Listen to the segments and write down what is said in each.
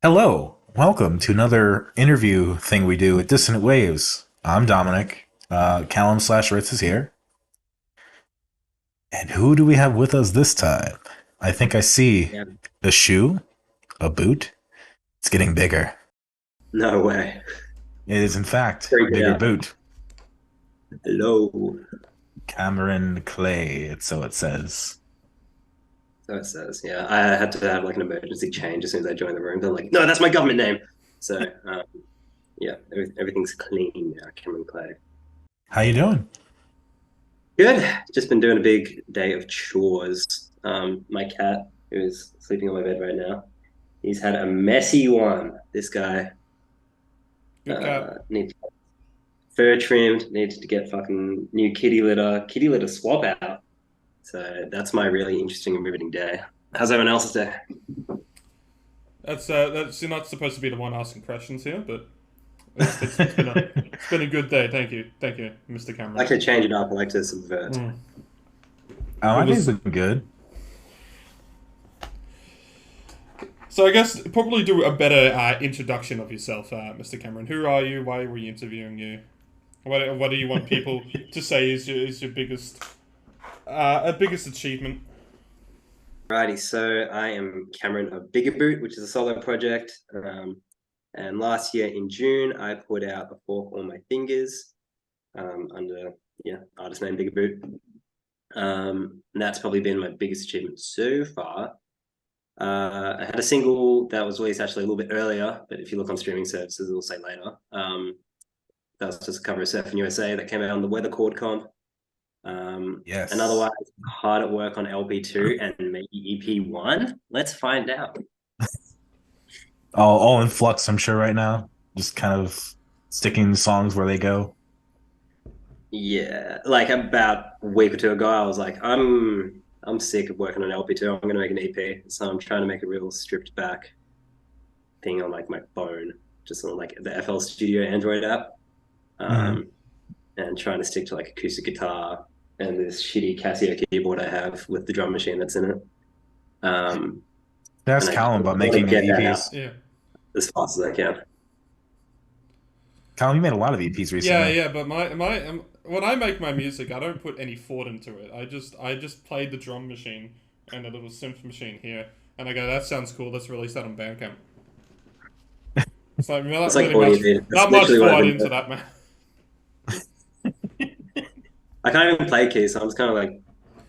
Hello, welcome to another interview thing we do at Dissonant Waves. I'm Dominic. Callum slash Ritz is here. And who do we have with us this time? I think I see Yeah, a shoe, a boot. It's getting bigger. no way. It is, in fact, Freak it bigger out. boot. Hello. Cameron Clay, so it says. So it says, yeah, I had to have like an emergency change as soon as I joined the room. They're like, no, that's my government name. So, yeah, everything's clean now, Cameron Clay. How you doing? Good. Just been doing a big day of chores. My cat, who's sleeping on my bed right now, he's had a messy one. This guy Good cat. needs fur trimmed, needs to get fucking new kitty litter swap out. So that's my really interesting and riveting day. How's everyone else's day? That's you're not supposed to be the one asking questions here, but it's been a good day. Thank you, Mr. I like Cameron. to change it up. I like to subvert. Mm. It My day's was been good. so I guess probably do a better introduction of yourself, Mr. Cameron. Who are you? Why are we interviewing you? What do you want people to say is your biggest achievement? Righty, so I am Cameron of Bigger Boot, which is a solo project. And last year in June, I put out a fork on my fingers under artist name Bigger Boot. And that's probably been my biggest achievement so far. I had a single that was released actually a little bit earlier, but if you look on streaming services, it'll say later. That was just a cover of Surfing USA that came out on the Weather Chord comp. And Yes. otherwise, hard at work on LP2 and maybe EP1. Let's find out. All in flux, I'm sure, right now. Just kind of sticking songs where they go. Yeah, like about a week or two ago, I was like, I'm sick of working on LP2. I'm gonna make an EP. So I'm trying to make a real stripped back thing on like my phone, just on like the FL Studio Android app. Mhm. Um, and trying to stick to like acoustic guitar and this shitty Casio keyboard I have with the drum machine that's in it. Um, and Ask I Callum about want to making get that out EPs. Yeah, as fast as I can. Callum, you made a lot of EPs yeah, recently. yeah. But when I make my music, I don't put any thought into it. I just play the drum machine and a little synth machine here, and I go, that sounds cool. Let's release that on Bandcamp. It's like It's not like really all you much, need. That's not much literally what I've thought been into doing. that, man. I can't even play keys, so I'm just kind of like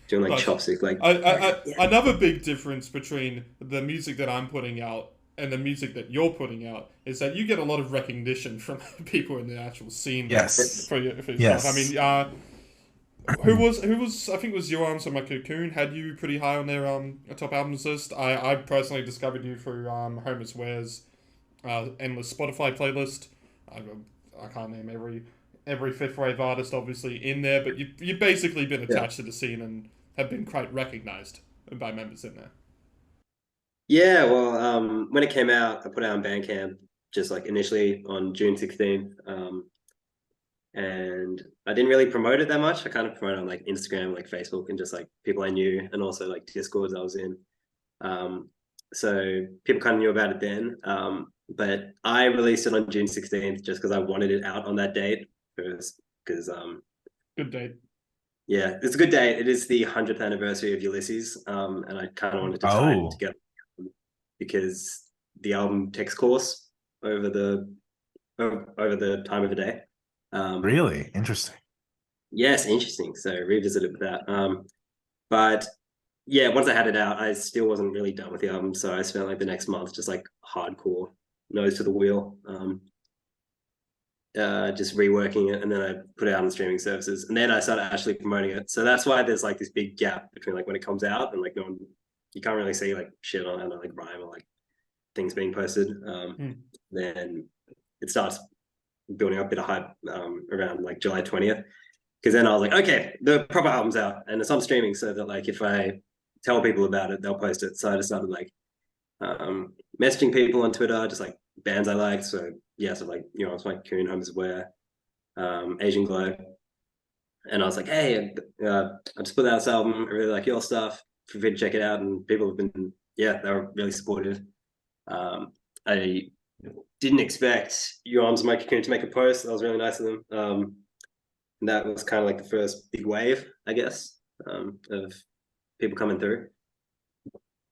doing like But chopstick, like okay, yeah. another big difference between the music that I'm putting out and the music that you're putting out is that you get a lot of recognition from people in the actual scene Yes. for your stuff. I Yes. mean, who was I think it was Your Arms on My Cocoon had you pretty high on their top albums list. I personally discovered you through Homer's Ware's endless Spotify playlist. I, I can't name every fifth wave artist obviously in there, but you've basically been Yeah. attached to the scene and have been quite recognized by members in there. Yeah, well, when it came out, I put it out on Bandcamp just like initially on June 16th. And I didn't really promote it that much. I kind of promoted on like Instagram, like Facebook, and just like people I knew, and also like Discords I was in. Um, so people kind of knew about it then. But I released it on June 16th just because I wanted it out on that date first. Because Good date. yeah, it's a good day. It is the 100th anniversary of Ulysses, and I kind of wanted to tie it Oh, together because the album takes course over the over the time of the day. Um, really? Interesting. yes, interesting. So revisited with that. But yeah, once I had it out, I still wasn't really done with the album, so I spent like the next month just like hardcore nose to the wheel. Just reworking it, and then I put it out on streaming services, and then I started actually promoting it. So that's why there's like this big gap between like when it comes out and like no one, you can't really see like shit on it, like rhyme or like things being posted. Hmm. Then it starts building up a bit of hype around like July 20th, because then I was like, okay, the proper album's out and it's on streaming, so that like if I tell people about it, they'll post it. So I just started like messaging people on Twitter, just like bands I liked. So yeah, so like it's like Coon, Homes Where, Asian Glow, and I was like, hey, I just put out this album. I really like your stuff. Feel free to check it out. And people have been, yeah, they were really supportive. Um, I didn't expect Your Arms My Cocoon to make a post. That was really nice of them. And that was kind of like the first big wave, I guess, of people coming through.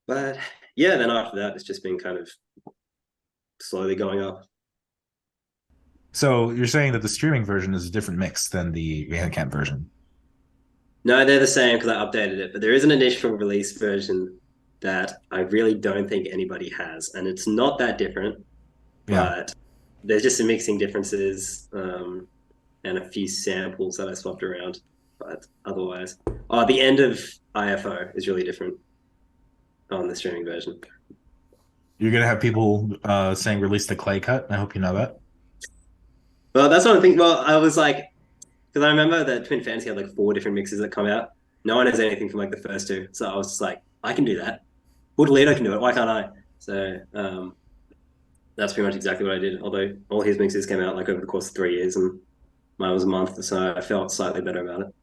But yeah, then after that, it's just been kind of slowly going up. So you're saying that the streaming version is a different mix than the Bandcamp version? No, they're the same because I updated it, but there is an initial release version that I really don't think anybody has, and it's not that different, Yeah. but there's just some mixing differences and a few samples that I swapped around. But otherwise, the end of IFO is really different on the streaming version. You're gonna have people saying release the clay cut. I hope you know that. Well, that's what I think. Well, I was like, because I remember that Twin Fantasy had like 4 different mixes that come out. No one has anything from like the first 2, so I was just like, I can do that. Toledo can do it. Why can't I? So that's pretty much exactly what I did. Although all his mixes came out like over the course of 3 years, and mine was a month, so I felt slightly better about it.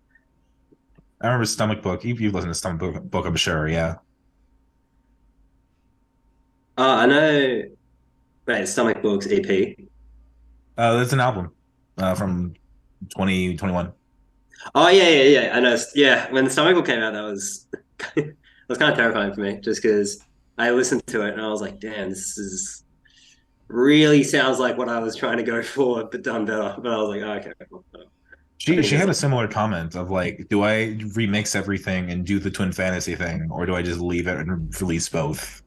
I remember Stomach Book. You've listened to Stomach Book, I'm sure. Yeah. I know. Wait, Stomach Books EP. That's an album from 2021. Oh yeah. I know. Yeah, when the Stomach Book came out, that was it was kind of terrifying for me, just because I listened to it and I was like, damn, this is really sounds like what I was trying to go for, but done better. But I was like, oh, okay. Well, She had a similar comment of like, do I remix everything and do the Twin Fantasy thing, or do I just leave it and release both?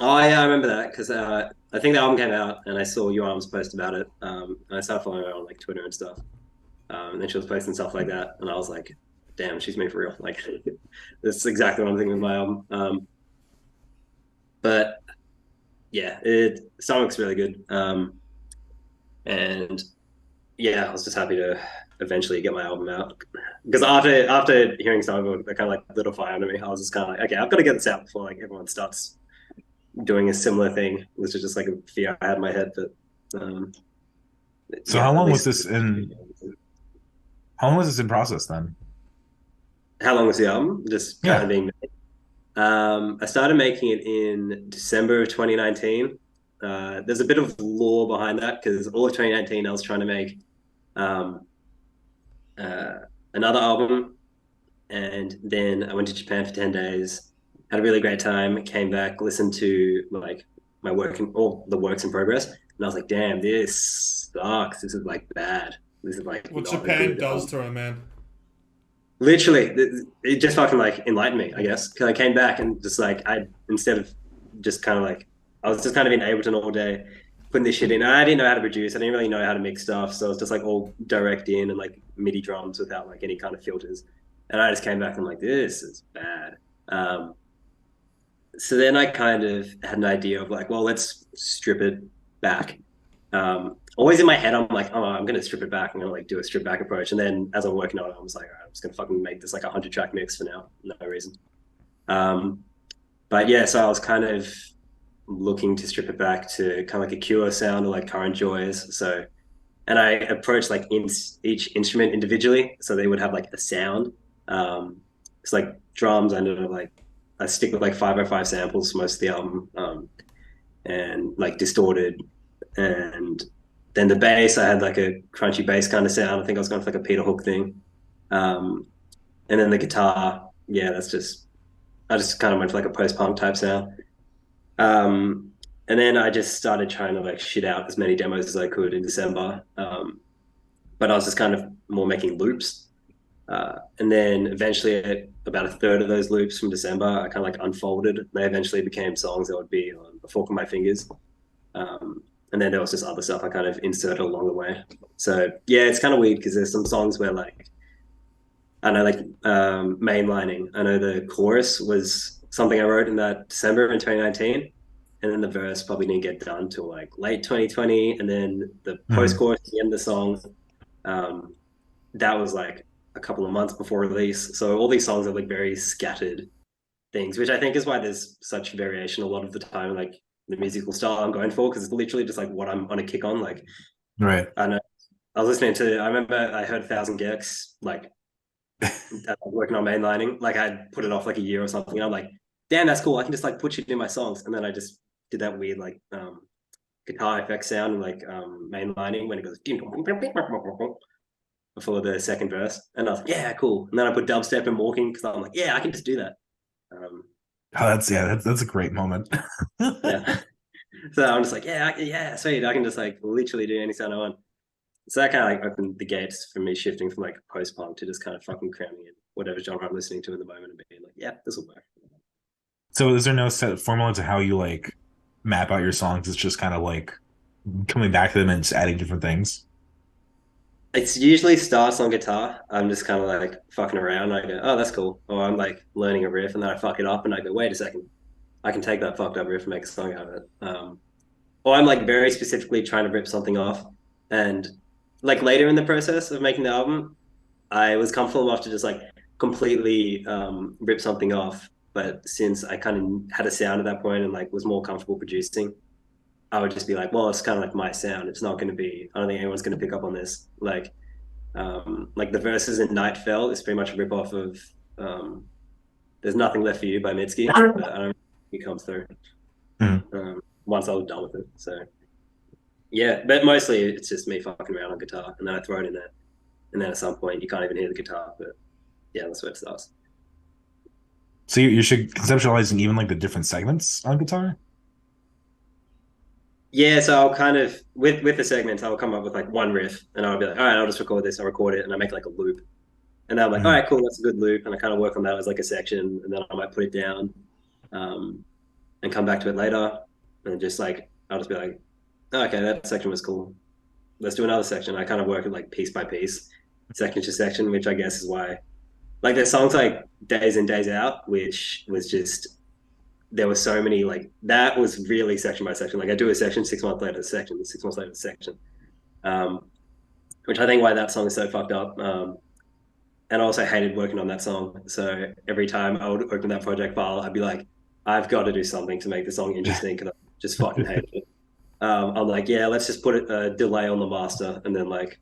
Oh yeah, I remember that because I think the album came out and I saw Your Arms post about it. And I started following her on like Twitter and stuff. And then she was posting stuff like that, and I was like, damn, she's me for real. Like, that's exactly what I'm thinking with my album. But yeah, Sonic's really good. And yeah, I was just happy to eventually get my album out because after hearing Sonic, that kind of like lit a fire under me. I was just kind of like, okay, I've got to get this out before like everyone starts doing a similar thing, which is just like a fear I had in my head. But So yeah, how at long was least- this in? How long was this in process then? How long was the album? Just kind Yeah. of being made. I started making it in December of 2019. There's a bit of lore behind that because all of 2019 I was trying to make um, another album, and then I went to Japan for 10 days, had a really great time, came back, listened to like my work and all the works in progress, and I was like, damn, this sucks. This is like bad. This is like What not a Japan good does album. to her, man. Literally, it just fucking like enlightened me, I guess. Because I came back and just like instead of just kind of like I was just kind of in Ableton all day putting this shit in. I didn't know how to produce. I didn't really know how to mix stuff, so it was just like all direct in and like MIDI drums without like any kind of filters. And I just came back and I'm like, this is bad. Um, so then I kind of had an idea of like, well, let's strip it back. Always in my head, I'm like, oh, I'm gonna strip it back. I'm gonna like do a strip back approach. And then as I'm working on it, I was like, all right, I'm just gonna fucking make this like 100-track mix for now, no reason. But yeah, so I was kind of looking to strip it back to kind of like a Cure sound or like Current Joys. So, and I approached like each instrument individually, so they would have like a sound. It's like drums. I know like I stick with like 505 samples for most of the album, and like distorted, and then the bass. I had like a crunchy bass kind of sound. I think I was going for like a Peter Hook thing, and then the guitar. Yeah, that's just I just kind of went for like a post-punk type sound. And then I just started trying to like shit out as many demos as I could in December. But I was just kind of more making loops. And then eventually about a third of those loops from December, I kind of like unfolded. They eventually became songs that would be on the fork of my fingers. And then there was just other stuff I kind of inserted along the way. So yeah, it's kind of weird because there's some songs where like, I know like mainlining. I know the chorus was something I wrote in that December in 2019. And then the verse probably didn't get done till like late 2020. And then the post-chorus at the end of the song, that was like a couple of months before release. So all these songs are like very scattered things, which I think is why there's such variation a lot of the time, like the musical style I'm going for, because it's literally just like what I'm on a kick on. Like, Right. I know I was listening to, I remember I heard 1,000 Gex, like working on mainlining, like I put it off like a year or something. And I'm like, damn, that's cool. I can just like put shit in my songs. And then I just did that weird, like, guitar effect sound and like mainlining when it goes before the second verse, and I was like, yeah, cool. And then I put dubstep and walking because I'm like, yeah, I can just do that. That's a great moment. Yeah. So I'm just like, yeah, sweet. I can just like literally do any sound I want. So that kind of like opened the gates for me shifting from like post punk to just kind of fucking crowning in whatever genre I'm listening to in the moment and being like, yeah, this will work. So is there no set formula to how you like map out your songs? It's just kind of like coming back to them and just adding different things. It's usually starts on guitar. I'm just kind of like fucking around. I go, oh, that's cool. Or I'm like learning a riff and then I fuck it up and I go, wait a second, I can take that fucked up riff and make a song out of it. Or I'm like very specifically trying to rip something off. And like later in the process of making the album, I was comfortable enough to just like completely rip something off. But since I kind of had a sound at that point and like was more comfortable producing, I would just be like, well, it's kind of like my sound. It's not going to be, I don't think anyone's going to pick up on this. Like the verses in Night Fell is pretty much a rip off of There's Nothing Left for You by Mitski, but I don't think it comes through once I was done with it. So yeah, but mostly it's just me fucking around on guitar and then I throw it in there. And then at some point you can't even hear the guitar, but yeah, that's where it starts. So you should conceptualizing even like the different segments on guitar. Yeah, so I'll kind of with the segments, I'll come up with like one riff, and I'll be like, all right, I'll just record this. I'll record it, and I make like a loop, and then I'm like, all right, cool, that's a good loop, and I kind of work on that as like a section, and then I might put it down, and come back to it later, and just like I'll just be like, oh, okay, that section was cool. Let's do another section. I kind of work it like piece by piece, section to section, which I guess is why, like, there's songs like Days In Days Out, which was just there were so many like that was really section by section. Like I do a section, 6 months later, a section, 6 months later, a section. Which I think why that song is so fucked up. And I also hated working on that song. So every time I would open that project file, I'd be like, I've got to do something to make the song interesting because I just fucking hate it. I'm like, yeah, let's just put a delay on the master and then like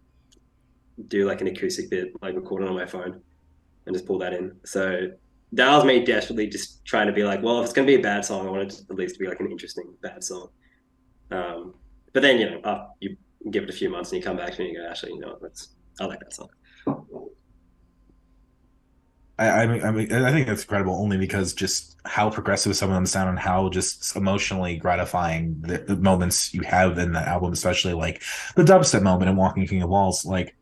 do like an acoustic bit, like record it on my phone and just pull that in. So that was me desperately just trying to be like, well, if it's going to be a bad song, I want it to at least be like an interesting bad song. But then, you give it a few months and you come back to me and you go, actually, I like that song. I think that's incredible only because just how progressive some of them sound and how just emotionally gratifying the moments you have in that album, especially like the dubstep moment and Walking King of Walls. Like,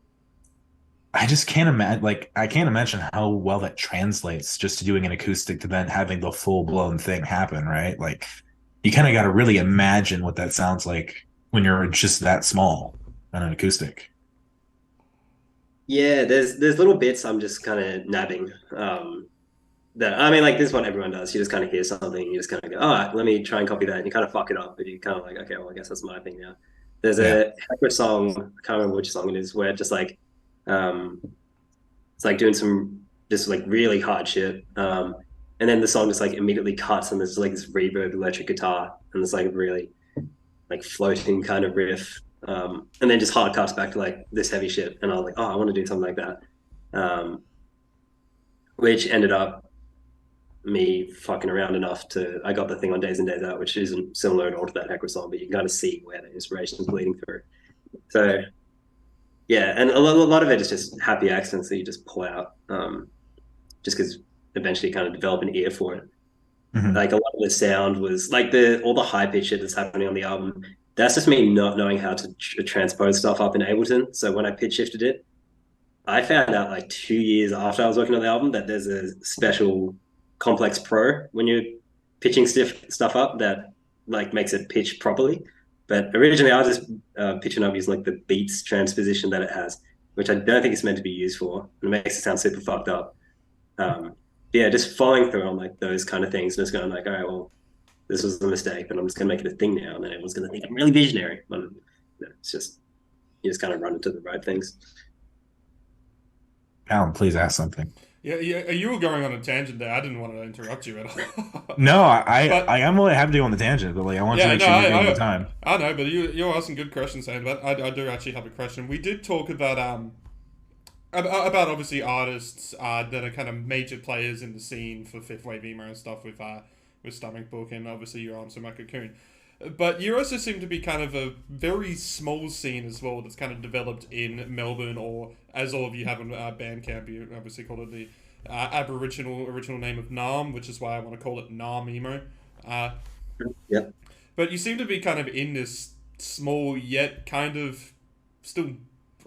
I just can't imagine. Like, I can't imagine how well that translates just to doing an acoustic to then having the full blown thing happen, right? Like, you kind of got to really imagine what that sounds like when you're just that small on an acoustic. Yeah, there's little bits I'm just kind of nabbing. That I mean, like this is what everyone does. You just kind of hear something, you just kind of go, all right, let me try and copy that, and you kind of fuck it up, but you kind of like, okay, well, I guess that's my thing now. There's a Hector song, I can't remember which song it is, where it just like, it's like doing some just like really hard shit, and then the song just like immediately cuts, and there's like this reverb electric guitar, and it's like really like floating kind of riff. And then just hard cuts back to like this heavy shit. And I was like, oh, I want to do something like that. Which ended up me fucking around enough I got the thing on Days In Days Out, which isn't similar at all to that Hector song, but you can kind of see where the inspiration is bleeding through. So yeah, and a lot of it is just happy accents that you just pull out, just because eventually you kind of develop an ear for it. Mm-hmm. Like a lot of the sound was like all the high pitch shit that's happening on the album. That's just me not knowing how to transpose stuff up in Ableton. So when I pitch shifted it, I found out like 2 years after I was working on the album that there's a special Complex Pro when you're pitching stuff up that like makes it pitch properly. But originally I was just pitching up using like the Beats transposition that it has, which I don't think it's meant to be used for. It makes it sound super fucked up. Yeah, just following through on like those kind of things and just going like, all right, well, this was a mistake, but I'm just going to make it a thing now. And then everyone's going to think I'm really visionary. But it's just, you just kind of run into the right things. Alan, please ask something. Yeah, you were going on a tangent there. I didn't want to interrupt you at all. No, I am really happy to go on the tangent, but like I want to make sure you're giving the time. I know, but you're asking good questions, Sam. But I do actually have a question. We did talk about obviously artists that are kind of major players in the scene for fifth wave emo and stuff with Stomach Book and obviously your answer, my Cocoon. But you also seem to be kind of a very small scene as well that's kind of developed in Melbourne, or as all of you have on Bandcamp, you obviously call it the Aboriginal original name of Naarm, which is why I want to call it Naarm-emo. Uh, Yep. but you seem to be kind of in this small yet kind of still,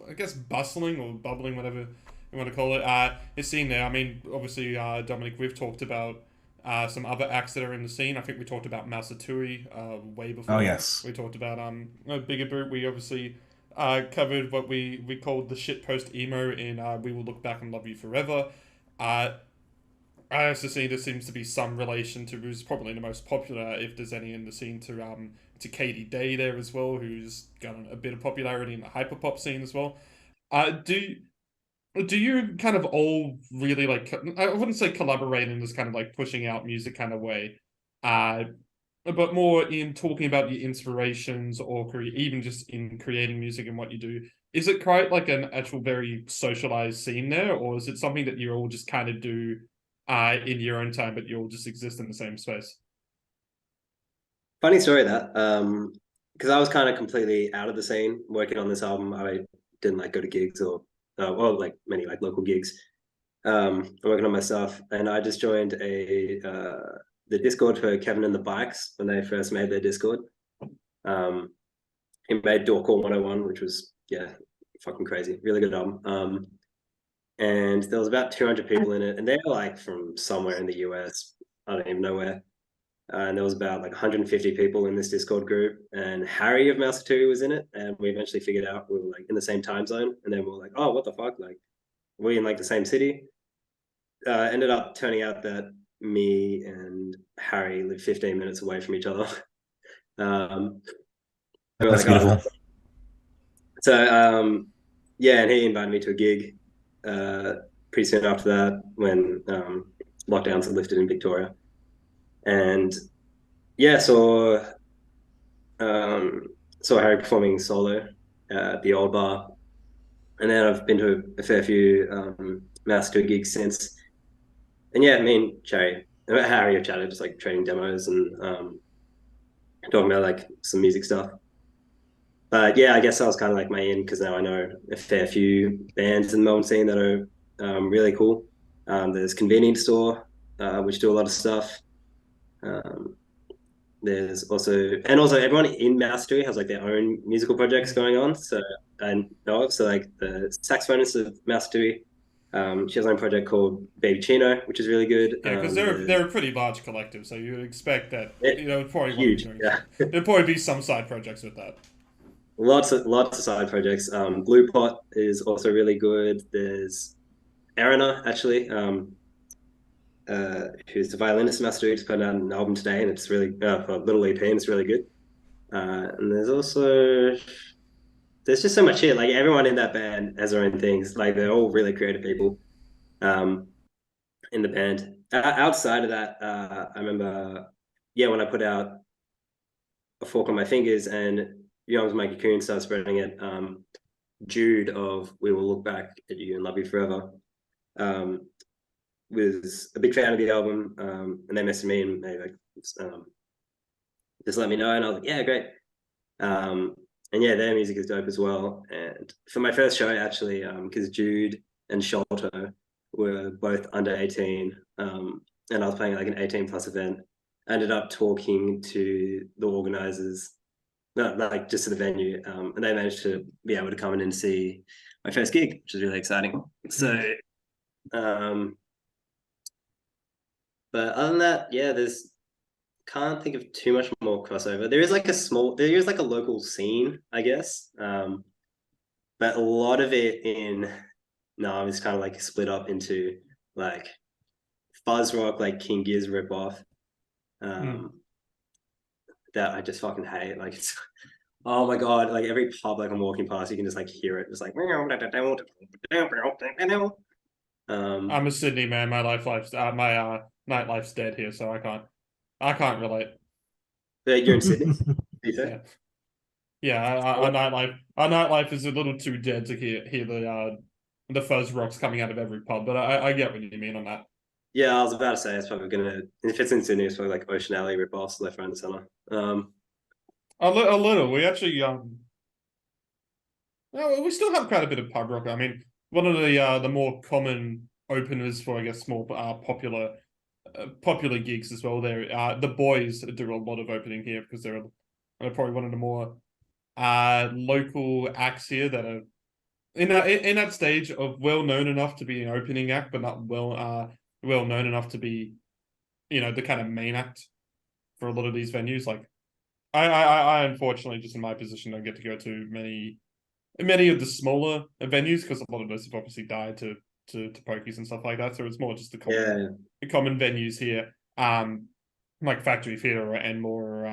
I guess, bustling or bubbling, whatever you want to call it. It's scene there. I mean, obviously, Dominic, we've talked about some other acts that are in the scene. I think we talked about Masatui way before. Oh yes. We talked about Bigger Boot. We obviously covered what we called the shitpost emo in We Will Look Back and Love You Forever. I also see there seems to be some relation to who's probably the most popular, if there's any in the scene, to Katie Day there as well, who's got a bit of popularity in the hyperpop scene as well. Do you kind of all really like? I wouldn't say collaborate in this kind of like pushing out music kind of way, but more in talking about your inspirations or even just in creating music and what you do. Is it quite like an actual very socialized scene there, or is it something that you all just kind of do in your own time, but you all just exist in the same space? Funny story that, because I was kind of completely out of the scene working on this album. I didn't like go to gigs or well, like many like local gigs. I'm working on my stuff, and I just joined the Discord for Kevin and the Bikes when they first made their Discord. He made Door Call 101, which was fucking crazy, really good album. And there was about 200 people in it, and they were like from somewhere in the US. I don't even know where. And there was about like 150 people in this Discord group, and Harry of Mouse 2 was in it. And we eventually figured out we were like in the same time zone, and then we were like, oh, what the fuck? Like, we're in like the same city. Ended up turning out that me and Harry live 15 minutes away from each other. That's beautiful. Oh. So yeah, and he invited me to a gig pretty soon after that when lockdowns had lifted in Victoria. And yeah, saw Harry performing solo at the old bar, and then I've been to a fair few Mouse 2 gigs since. And yeah, me and Harry have chatted, just like trading demos and talking about like some music stuff. But yeah, I guess that was kind of like my in, because now I know a fair few bands in the Melbourne scene that are really cool. There's Convenience Store, which do a lot of stuff. There's also everyone in Mouse 2 has like their own musical projects going on. So I know of, so like the saxophonist of Mouse 2, she has her own project called Baby Chino, which is really good. Yeah, because they're a pretty large collective, so you would expect that it'd probably huge. There'd probably be some side projects with that. Lots of side projects. Blue Pot is also really good. There's Erina, actually, who's the violinist in Master Dude's put out an album today, and it's really a little EP, and it's really good. And there's just so much here. Like everyone in that band has their own things. Like they're all really creative people in the band. Outside of that, I remember, when I put out A Fork on My Fingers and Young's Mikey Coon started spreading it, Jude of We Will Look Back at You and Love You Forever was a big fan of the album, and they messaged me and they like just let me know, and I was like, yeah, great. And yeah, their music is dope as well. And for my first show, actually, because Jude and Sholto were both under 18, and I was playing like an 18 plus event, I ended up talking to the organizers, not like just to the venue, and they managed to be able to come in and see my first gig, which was really exciting. So but other than that, yeah, can't think of too much more crossover. There is like a local scene, I guess, but a lot of it in Naarm is kind of like split up into like fuzz rock, like King Gear's ripoff, that I just fucking hate. Like it's, oh my god, like every pub like I'm walking past, you can just like hear it, just like. I'm a Sydney man. My nightlife's dead here, so I can't relate. You're in Sydney? Our nightlife is a little too dead to hear the fuzz rocks coming out of every pub, but I get what you mean on that. Yeah, I was about to say it's probably if it's in Sydney, it's probably like Ocean Alley ripoffs left, right, and center. A little. We actually no, we still have quite a bit of pub rock. I mean, one of the more common openers for, I guess, more popular gigs as well. There, the boys do a lot of opening here because they're probably one of the more local acts here that are in that stage of well known enough to be an opening act, but not well known enough to be, the kind of main act for a lot of these venues. Like I unfortunately, just in my position, don't get to go to many of the smaller venues because a lot of those have obviously died to pokies and stuff like that. So it's more just the common venues here, like Factory Theatre and more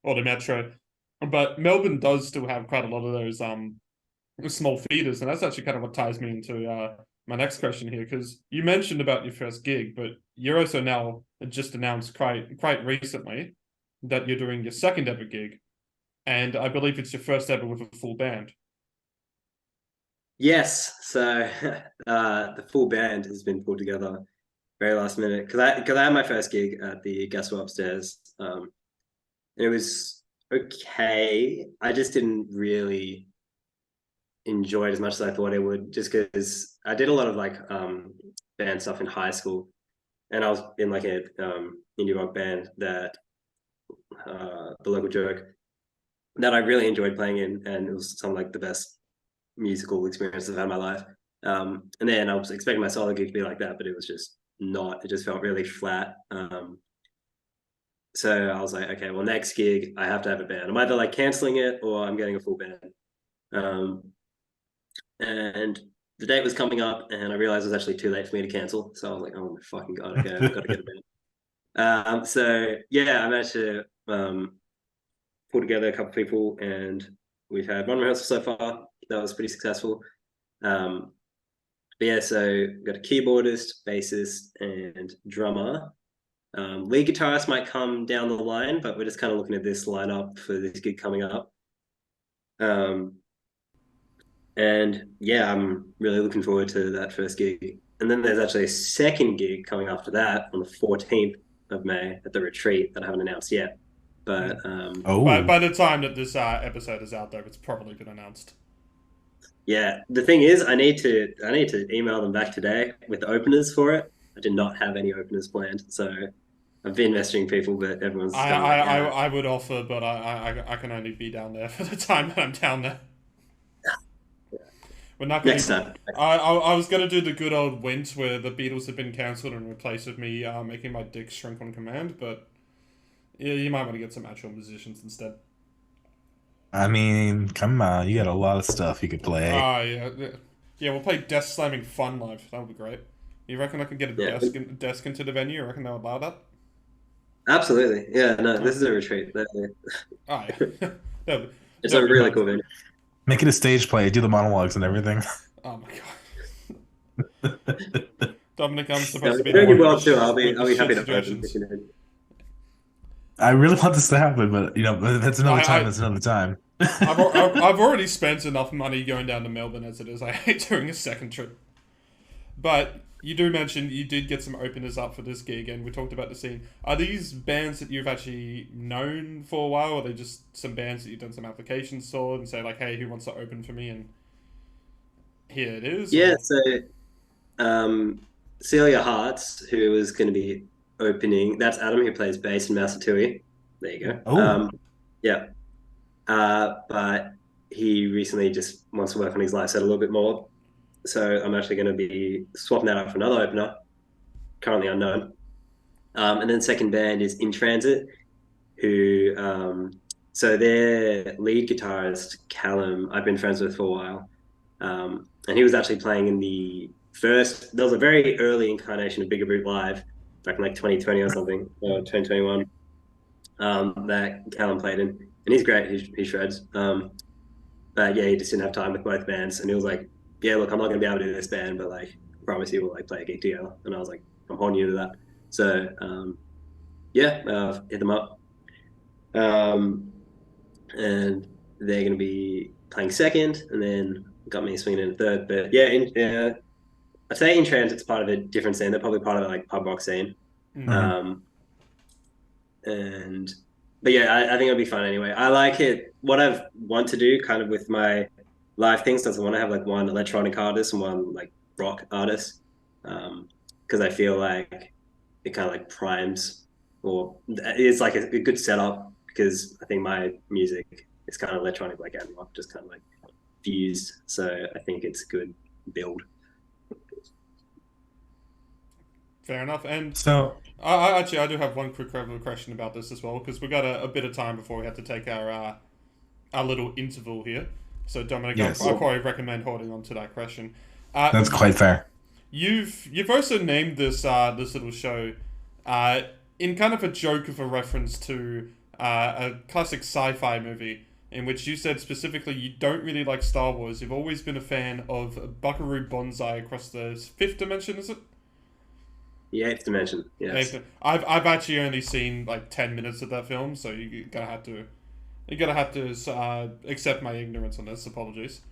or the Metro. But Melbourne does still have quite a lot of those small theatres, and that's actually kind of what ties me into my next question here, because you mentioned about your first gig, but you're also now just announced quite recently that you're doing your second ever gig, and I believe it's your first ever with a full band. Yes, so the full band has been pulled together very last minute because I had my first gig at the Gaswell upstairs, and it was okay. I just didn't really enjoy it as much as I thought I would, just because I did a lot of like band stuff in high school, and I was in like a indie rock band that the local jerk that I really enjoyed playing in, and it was some of like the best musical experience I've had in my life. And then I was expecting my solo gig to be like that, but it was just not. It just felt really flat. So I was like, okay, well, next gig I have to have a band. I'm either like canceling it or I'm getting a full band. And the date was coming up, and I realized it was actually too late for me to cancel. So I was like, oh my fucking god, okay, I've got to get a band. So yeah, I managed to pull together a couple of people, and we've had one rehearsal so far. That was pretty successful. But yeah, so got a keyboardist, bassist, and drummer. Lead guitarist might come down the line, but we're just kind of looking at this lineup for this gig coming up. And yeah, I'm really looking forward to that first gig. And then there's actually a second gig coming after that on the 14th of May at the retreat that I haven't announced yet. But by the time that this episode is out there, it's probably been announced. Yeah, the thing is, I need to email them back today with the openers for it. I did not have any openers planned, so I've been messaging people, but everyone's. I would offer, but I can only be down there for the time that I'm down there. Yeah. We're not gonna, next time. I was gonna do the good old Wint where the Beatles have been cancelled and replaced with me making my dick shrink on command, but yeah, you might want to get some actual musicians instead. I mean, come on, you got a lot of stuff you could play. Yeah, we'll play Death Slamming Fun Live. That would be great. You reckon I can get a desk into the venue? You reckon they'll allow that? Absolutely. Yeah, no, this is a retreat. Oh, yeah. It's a really cool venue. Make it a stage play, do the monologues and everything. Oh my god. Dominic, I'm supposed to be doing well too. I'll be happy to present. I really want this to happen, but that's another time. That's another time. I've already spent enough money going down to Melbourne as it is. I hate doing a second trip. But you do mention you did get some openers up for this gig, and we talked about the scene. Are these bands that you've actually known for a while, or are they just some bands that you've done some applications for and say like, hey, who wants to open for me? And here it is. Yeah. So, Celia Hartz, who was going to be opening, that's Adam, who plays bass in Masatui. There you go. Oh. Yeah. But he recently just wants to work on his live set a little bit more. So I'm actually going to be swapping that out for another opener, currently unknown. And then second band is In Transit, who, so their lead guitarist, Callum, I've been friends with for a while. And he was actually playing in there was a very early incarnation of Bigger Boot Live, back in like 2020 or something, or 2021, that Callum played in. And he's great, he shreds. But yeah, he just didn't have time with both bands. And he was like, yeah, look, I'm not going to be able to do this band, but like, I promise you we'll like play a gig together. And I was like, I'm holding you to that. So yeah, hit them up. And they're going to be playing second, and then got me swinging in third. But yeah, I'd say In Transit's part of a different scene. They're probably part of the like pub rock scene. Mm-hmm. And but yeah, I think it'll be fun anyway. I like it. What I want to do kind of with my live things does I want to have like one electronic artist and one like rock artist. Because I feel like it kind of like primes or it's like a good setup because I think my music is kind of electronic like and rock, just kind of like fused. So I think it's a good build. Fair enough. And So I do have one quick question about this as well because we got a bit of time before we have to take our little interval here. So Dominic, yes, I'll probably recommend holding on to that question. that's quite fair. You've also named this little show in kind of a joke of a reference to a classic sci-fi movie in which you said specifically you don't really like Star Wars. You've always been a fan of Buckaroo Bonzai across the fifth dimension, is it? The eighth dimension. Yes. I've actually only seen like 10 minutes of that film, so you're gonna have to accept my ignorance on this. Apologies.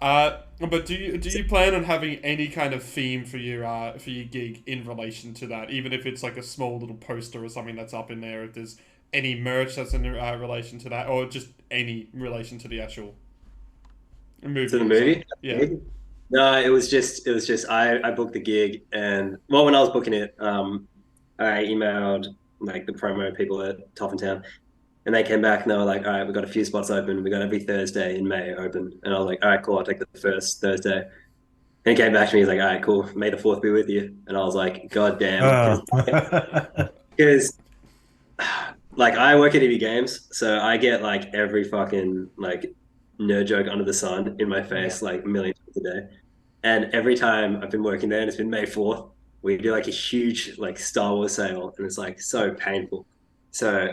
But do you plan on having any kind of theme for your gig in relation to that, even if it's like a small little poster or something that's up in there? If there's any merch that's in relation to that, or just any relation to the actual movie? To the movie? Yeah. No, it was just I booked the gig and well when I was booking it, I emailed like the promo people at Toffin Town and they came back and they were like, all right, we've got a few spots open. We got every Thursday in May open. And I was like, all right, cool, I'll take the first Thursday. And he came back to me, he's like, all right, cool, May the 4th be with you. And I was like, God damn. Because like I work at EB Games, so I get like every fucking like nerd joke under the sun in my face like a million times a day. And every time I've been working there and it's been May 4th, we do like a huge like Star Wars sale and it's like so painful. So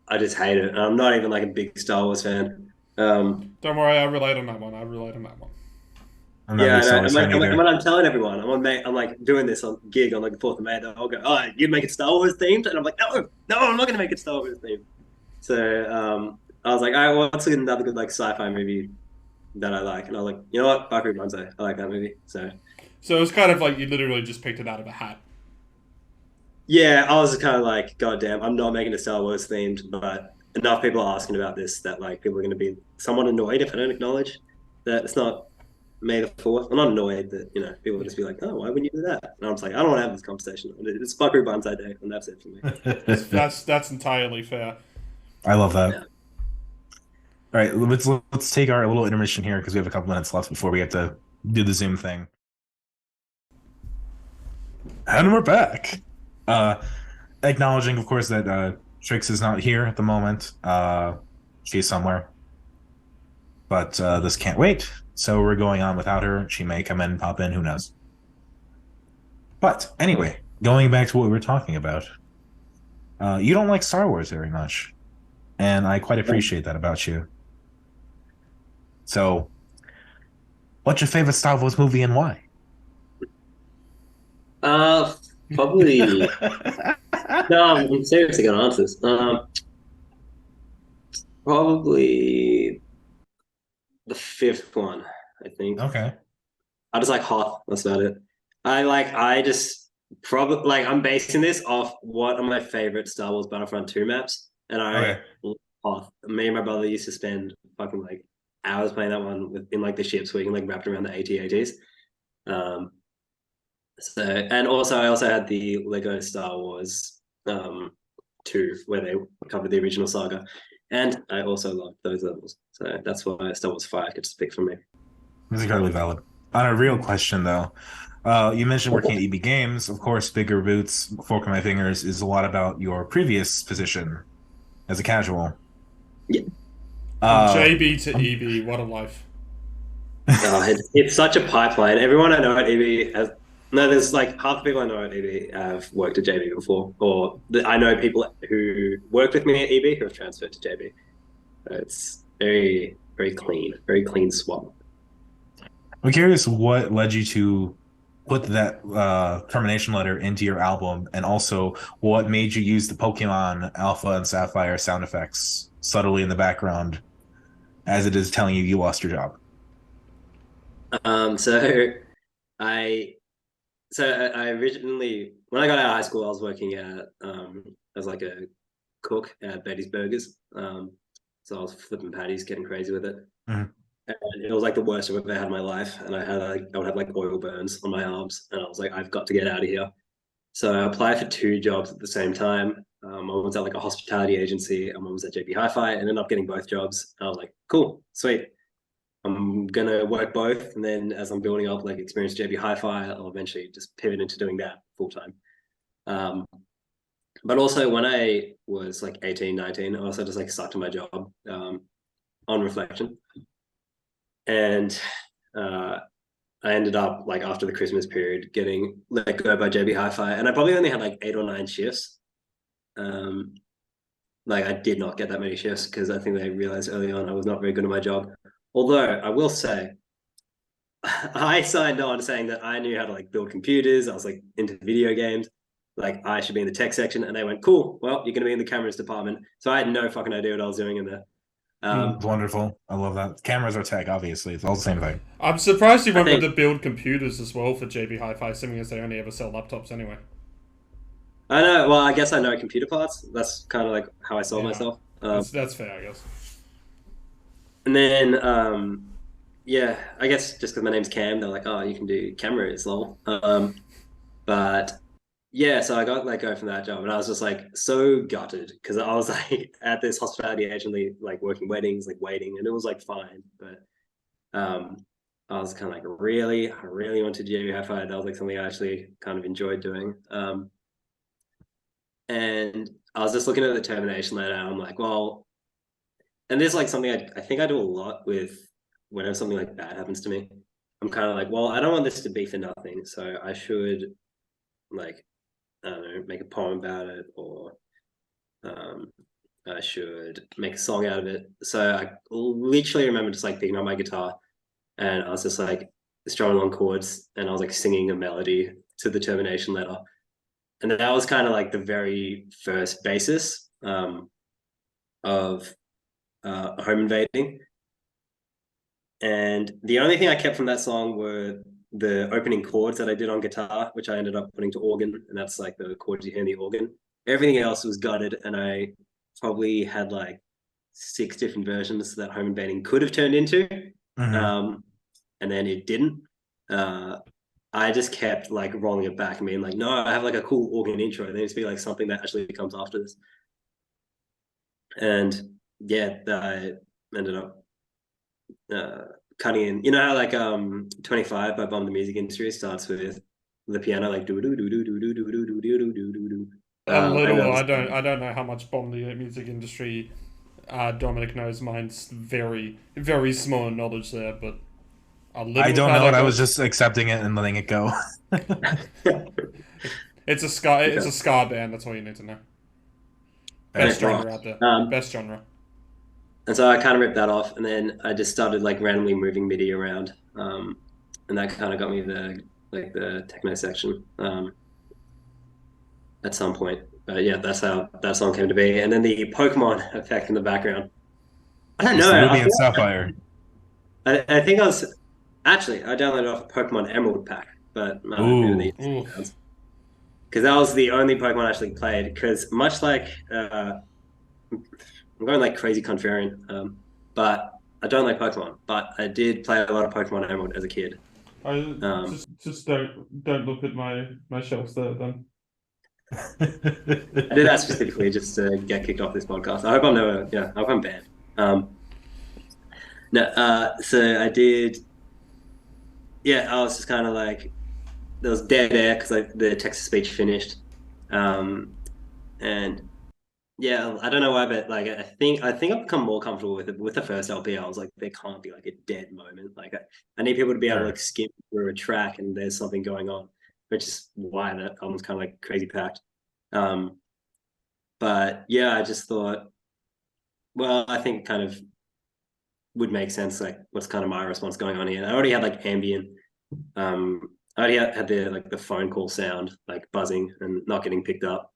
I just hate it. And I'm not even like a big Star Wars fan. Don't worry, I relate on that one. I'm not Yeah, really I Star know. Wars And when, fan and when either. when I'm telling everyone, I'm like doing this on gig on like the 4th of May, they'll go, oh, you'd make it Star Wars themed? And I'm like, no, I'm not going to make it Star Wars themed. So I was like, all right, well, what's another good like sci-fi movie that I like? And I was like, you know what? Buckaroo Bonzai. I like that movie. So So it was kind of like you literally just picked it out of a hat. yeah, I was kind of like, God damn, I'm not making it Star Wars themed, but enough people are asking about this that like people are going to be somewhat annoyed if I don't acknowledge that it's not May the 4th. I'm not annoyed that, you know, people will just be like, oh, why wouldn't you do that? And I'm just like, I don't want to have this conversation. It's Buckaroo Banzai Day, and that's it for me. That's entirely fair. I love that. Yeah. All right, let's take our little intermission here because we have a couple minutes left before we have to do the Zoom thing. And we're back. Acknowledging, of course, that Trix is not here at the moment. She's somewhere. But this can't wait. So we're going on without her. She may come in, pop in, who knows. But anyway, going back to what we were talking about. You don't like Star Wars very much. And I quite appreciate that about you. So, what's your favorite Star Wars movie and why? Probably. No, I'm seriously gonna answer this. Probably the fifth one, I think. Okay. I just like Hoth. That's about it. I just probably like I'm basing this off what are my favorite Star Wars Battlefront 2 maps, and I love Hoth. Me and my brother used to spend fucking like hours playing that one in like the ships where you can like wrap it around the AT-ATs. So and also I also had the Lego Star Wars 2 where they covered the original saga, and I also loved those levels. So that's why Star Wars 5 gets to pick from me. That's incredibly valid. On a real question, though, you mentioned working at EB Games. Of course, Bigger Boots, Fork in My Fingers is a lot about your previous position as a casual. Yeah. JB to EB, what a life. It's such a pipeline. Everyone I know at EB has no. There's like half the people I know at EB have worked at JB before, or I know people who worked with me at EB who have transferred to JB. It's very, very clean swap. I'm curious what led you to put that termination letter into your album, and also what made you use the Pokemon Alpha and Sapphire sound effects subtly in the background as it is telling you lost your job. So I originally when I got out of high school, I was working at as like a cook at Betty's Burgers. So I was flipping patties, getting crazy with it. Mhm. And it was like the worst I've ever had in my life. And I would have like oil burns on my arms. And I was like, I've got to get out of here. So I applied for 2 jobs at the same time. One was at like a hospitality agency and one was at JB Hi-Fi, and ended up getting both jobs. And I was like, cool, sweet. I'm gonna work both, and then as I'm building up like experience JB Hi-Fi, I'll eventually just pivot into doing that full time. But also when I was like 18, 19, I also just like sucked at my job on reflection. And I ended up like after the Christmas period getting let go by JB Hi-Fi, and I probably only had like 8 or 9 shifts. Like I did not get that many shifts because I think they realized early on I was not very good at my job. Although I will say, I signed on saying that I knew how to like build computers. I was like into video games. Like I should be in the tech section, and they went, "Cool. Well, you're going to be in the cameras department." So I had no fucking idea what I was doing in there. Wonderful. I love that. Cameras are tech, obviously. It's all the same thing. I'm surprised you went with the build computers as well for JB Hi-Fi, assuming as they only ever sell laptops anyway. I know. Well, I guess I know computer parts. That's kind of like how I sold myself. That's fair, I guess. And then, yeah, I guess just because my name's Cam, they're like, "Oh, you can do cameras, lol." But yeah, so I got let go from that job, and I was just like so gutted because I was like at this hospitality agency, like working weddings, like waiting, and it was like fine, but I was kind of like I really wanted JB Hi-Fi. That was like something I actually kind of enjoyed doing. And I was just looking at the termination letter, and I'm like, well, and there's like something I think I do a lot with whenever something like bad happens to me. I'm kind of like, well, I don't want this to be for nothing, so I should like, I don't know, make a poem about it, or I should make a song out of it. So I literally remember just like picking up my guitar, and I was just like strumming along chords, and I was like singing a melody to the termination letter. And that was kind of like the very first basis of home invading. And the only thing I kept from that song were the opening chords that I did on guitar, which I ended up putting to organ, and that's like the chords you hear in the organ. Everything else was gutted, and I probably had like 6 different versions that home invading could have turned into, and then it didn't. I just kept like rolling it back and being like, no, I have like a cool organ intro. There needs to be like something that actually comes after this. And yeah, I ended up cutting in. You know how like 25 by Bomb the Music Industry starts with the piano like do do do do do do do do do do do do do. A little. I don't know how much Bomb the Music Industry Dominic knows. Mine's very, very small knowledge there, but I don't know it. I was just accepting it and letting it go. It's a ska band. That's all you need to know. Best genre out there. Best genre. And so I kind of ripped that off, and then I just started like randomly moving MIDI around, and that kind of got me the techno section at some point. But yeah, that's how that song came to be. And then the Pokemon effect in the background. I don't know. Ruby and Sapphire. I think I was actually I downloaded off a Pokemon Emerald pack, but I don't know because that was the only Pokemon I actually played. Because much like I'm going like crazy contrarian, but I don't like Pokemon. But I did play a lot of Pokemon Emerald as a kid. Just don't look at my shelves there then. I did that specifically just to get kicked off this podcast. I hope I'm never. Yeah, I hope I'm banned. No, so I did. Yeah, I was just kind of like there was dead air because like the text-to-speech finished, and yeah, I don't know why, but like I think I've become more comfortable with it. With the first LP, I was like, there can't be like a dead moment. Like I need people to be able to like skim through a track and there's something going on, which is why that album's kind of like crazy packed. But yeah, I just thought, well, I think kind of would make sense. Like, what's kind of my response going on here? And I already had like ambient. I already had the like the phone call sound like buzzing and not getting picked up.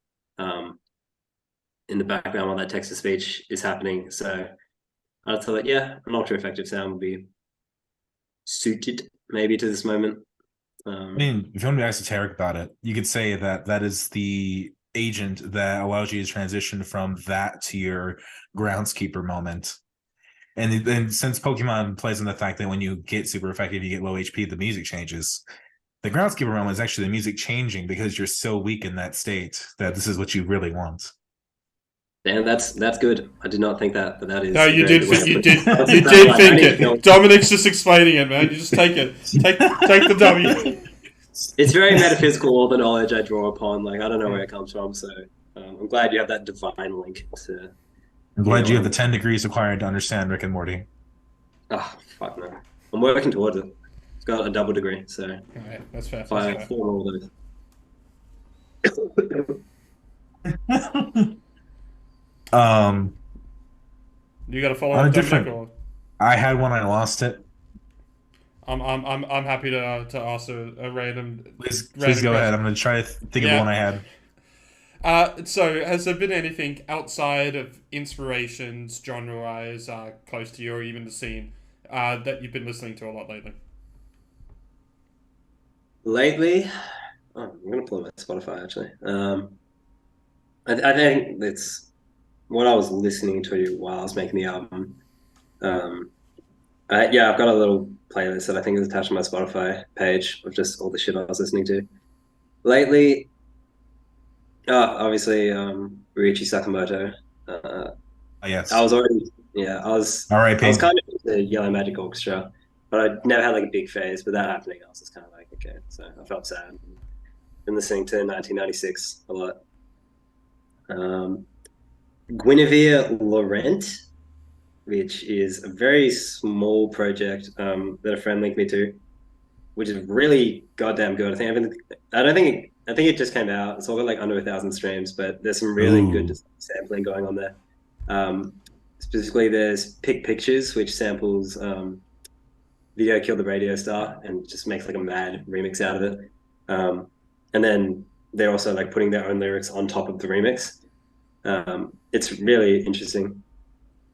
In the background while that text to speech is happening. So I thought, yeah, an ultra effective sound would be suited maybe to this moment. I mean, if you want to be esoteric about it, you could say that is the agent that allows you to transition from that to your groundskeeper moment. And then since Pokemon plays on the fact that when you get super effective, you get low HP, the music changes. The groundskeeper moment is actually the music changing because you're so weak in that state that this is what you really want. Damn, that's good. I did not think that, but that is. No, you very did. good way to You put did. it. You That's did like, think I need to it. Dominic's just explaining it, man. You just take it. Take the W. It's very metaphysical, all the knowledge I draw upon. Like, I don't know where it comes from, so I'm glad you have that divine link to. I'm glad you have the 10 degrees required to understand Rick and Morty. Oh, fuck no. I'm working towards it. It's got a double degree, so. Alright, that's fair. Four more of those. You got to follow on up a different. Dominic, or I had one, I lost it. I'm happy to ask a random. Please go ahead. I'm going to try to think of the one I had. So, has there been anything outside of inspirations, genre-wise, close to you, or even the scene, that you've been listening to a lot lately? Lately, I'm going to pull up my Spotify, actually. I think it's what I was listening to while I was making the album. I've got a little playlist that I think is attached to my Spotify page of just all the shit I was listening to. Lately, obviously, Ryuichi Sakamoto. Yes. I was R.I.P. I was kind of into Yellow Magic Orchestra, but I never had like a big phase. But that happening, I was just kind of like, okay. So I felt sad. Been listening to 1996 a lot. Guinevere Laurent, which is a very small project that a friend linked me to, which is really goddamn good. I think it just came out. It's all got like under 1,000 streams, but there's some really good sampling going on there. Specifically, there's Pick Pictures, which samples Video Killed the Radio Star and just makes like a mad remix out of it. And then they're also like putting their own lyrics on top of the remix. It's really interesting.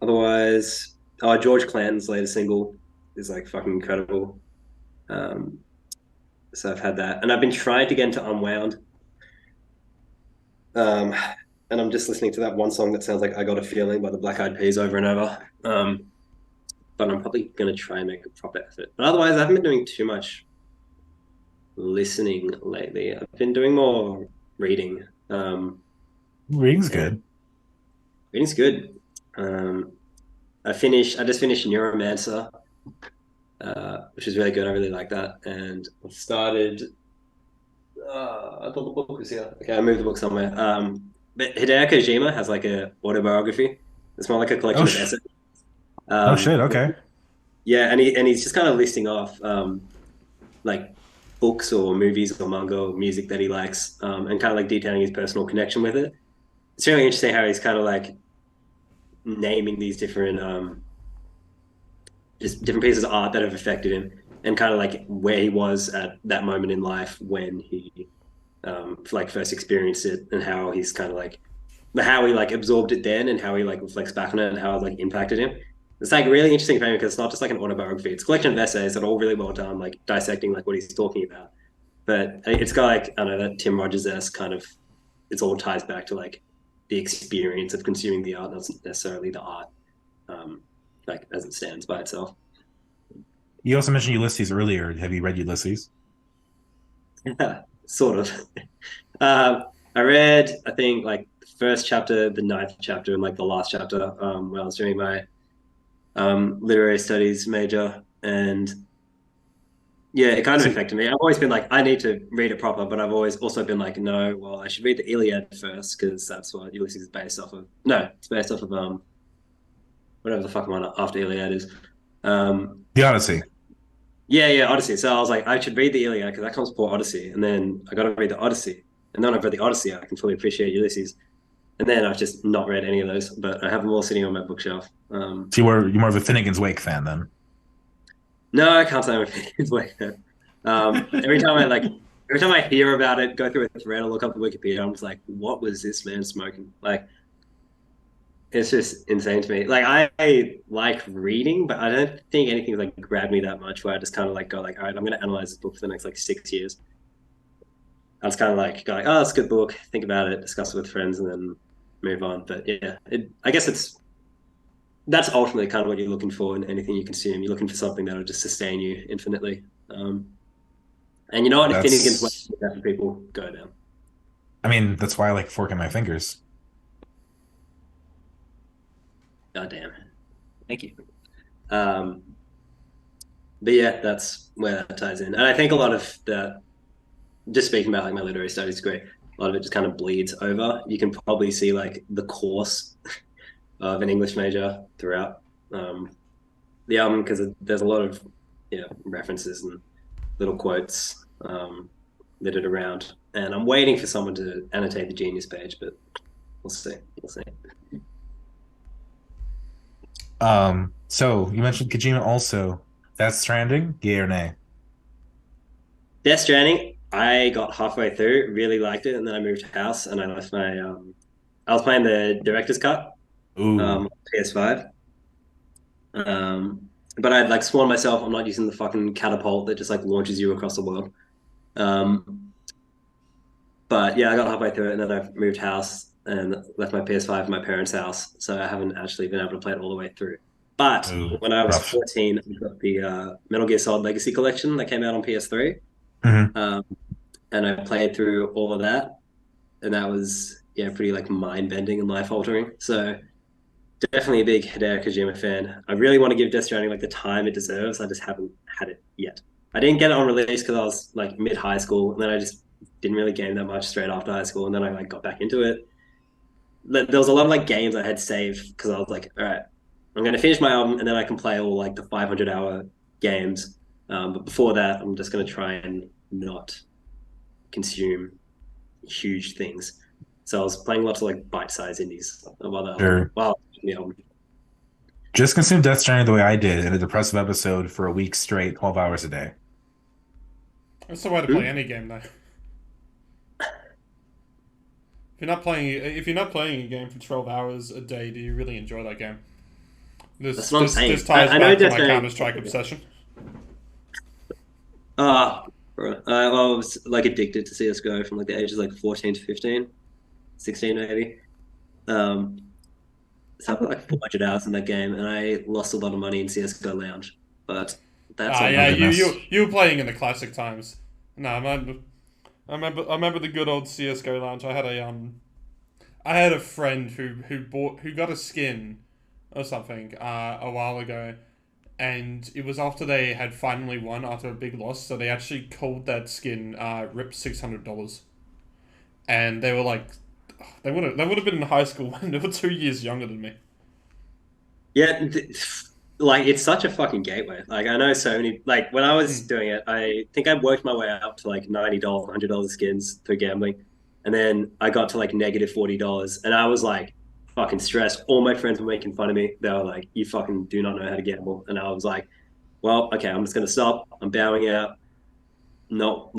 Otherwise, George Clanton's latest single is like fucking incredible. So I've had that, and I've been trying to get into Unwound. And I'm just listening to that one song that sounds like "I Got a Feeling" by the Black Eyed Peas over and over. But I'm probably gonna try and make a proper effort. But otherwise, I haven't been doing too much listening lately. I've been doing more reading. Reading's good. Reading's good. I just finished Neuromancer, which is really good. I really like that. And I started. I thought the book was here. Okay, I moved the book somewhere. But Hideo Kojima has like a autobiography. It's more like a collection of essays. Oh shit! Okay. Yeah, and he's just kind of listing off like books or movies or manga or music that he likes, and kind of like detailing his personal connection with it. It's really interesting how he's kind of like naming these different just different pieces of art that have affected him, and kind of like where he was at that moment in life when he like first experienced it, and how he's kind of like how he like absorbed it then, and how he like reflects back on it, and how it like impacted him. It's like really interesting for me because it's not just like an autobiography; it's a collection of essays that are all really well done, like dissecting like what he's talking about. But it's got like, I don't know, that Tim Rogers-esque kind of, it's all ties back to like the experience of consuming the art, not necessarily the art like as it stands by itself. You also mentioned Ulysses earlier. Have you read Ulysses? Sort of. I read, I think, like the first chapter, the 9th chapter, and like the last chapter when I was doing my literary studies major, and yeah, it kind of affected me. I've always been like, I need to read it proper, but I've always also been like, no, well, I should read the Iliad first because that's what Ulysses is based off of. No, it's based off of whatever the fuck one after Iliad is. The Odyssey. Yeah, Odyssey. So I was like, I should read the Iliad because that comes before Odyssey, and then I got to read the Odyssey, and then I've read the Odyssey, I can fully appreciate Ulysses, and then I've just not read any of those, but I have them all sitting on my bookshelf. So you're more of a Finnegan's Wake fan then? No, I can't say I'm a Finnegan's Wake fan. Every time I hear about it, go through a thread, or look up the Wikipedia, I'm just like, what was this man smoking? Like, it's just insane to me. Like, I like reading, but I don't think anything like grabbed me that much where I just kind of like go like, all right, I'm going to analyze this book for the next like 6 years. I was kind of like going, oh, it's a good book. Think about it, discuss it with friends, and then move on. But yeah, I guess that's ultimately kind of what you're looking for in anything you consume. You're looking for something that'll just sustain you infinitely. And you know what? If Finnegan's Wake is that for people, go down. I mean, that's why I like forking my fingers. God damn. Thank you. But yeah, that's where that ties in. And I think a lot of that, just speaking about like my literary studies degree, a lot of it just kind of bleeds over. You can probably see like the course of an English major throughout the album, because there's a lot of references and little quotes littered around. And I'm waiting for someone to annotate the Genius page, but we'll see. We'll see. So you mentioned Kojima also. Death Stranding, yay or nay? Death Stranding, I got halfway through, really liked it, and then I moved house and I left my I was playing the director's cut, PS5. But I'd like sworn myself I'm not using the fucking catapult that just like launches you across the world. But yeah, I got halfway through it and then I moved house and left my PS5 at my parents' house, so I haven't actually been able to play it all the way through. But when I was 14, I got the Metal Gear Solid Legacy Collection that came out on PS3. And I played through all of that. And that was, pretty like mind-bending and life-altering. So definitely a big Hideo Kojima fan. I really want to give Death Stranding like the time it deserves. I just haven't had it yet. I didn't get it on release because I was like mid-high school. And then I just didn't really game that much straight after high school. And then I like got back into it. There was a lot of like games I had saved because I was like, all right, I'm going to finish my album and then I can play all like the 500-hour games. But before that, I'm just going to try and not consume huge things. So I was playing lots of like bite-sized indies while the album. Just consume Death Stranding the way I did in a depressive episode for a week straight, 12 hours a day. That's the way to play any game, though. If you're not playing a game for 12 hours a day, do you really enjoy that game? That's what I'm saying. This ties back to my Counter-Strike obsession. I was like addicted to CSGO from like the ages like 14 to 15, 16 maybe. So I put like 400 hours in that game, and I lost a lot of money in CSGO Lounge. But that's you were playing in the classic times. No, I remember the good old CS:GO Lounge. I had a friend who got a skin or something a while ago, and it was after they had finally won after a big loss. So they actually called that skin RIP $600, and they were like, they would have been in high school when they were 2 years younger than me. Yeah. Like, it's such a fucking gateway. Like, I know so many, like, when I was doing it, I think I worked my way up to like $90, $100 skins through gambling. And then I got to like negative $40. And I was like fucking stressed. All my friends were making fun of me. They were like, you fucking do not know how to gamble. And I was like, well, okay, I'm just going to stop. I'm bowing out. Not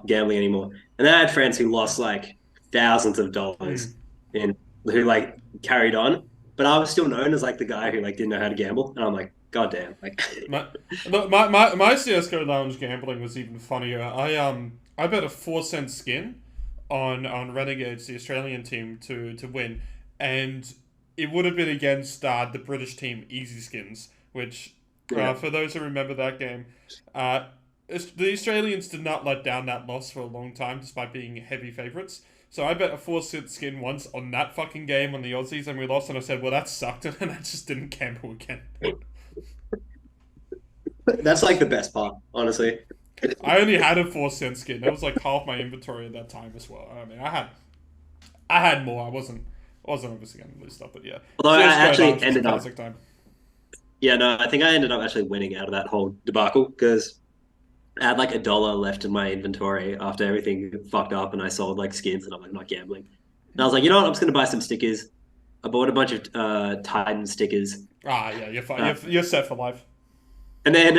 gambling anymore. And then I had friends who lost like thousands of dollars who like carried on. But I was still known as like the guy who like didn't know how to gamble, and I'm like, God damn! Like, my CS:GO Lounge gambling was even funnier. I bet a 4-cent skin on Renegades, the Australian team, to win, and it would have been against the British team Easy Skins, which for those who remember that game, the Australians did not let down that loss for a long time, despite being heavy favourites. So I bet a 4-cent skin once on that fucking game on the Aussies, and we lost, and I said, well, that sucked, and I just didn't gamble again. That's like the best part, honestly. I only had a 4-cent skin. That was like half my inventory at that time as well. I mean, I had more. I wasn't obviously going to lose stuff, but yeah. Although I actually ended up... Time. Yeah, no, I think I ended up actually winning out of that whole debacle, because I had like $1 left in my inventory after everything fucked up, and I sold like skins, and I'm like not gambling. And I was like, you know what? I'm just gonna buy some stickers. I bought a bunch of Titan stickers. Yeah, you're fine. You're set for life. And then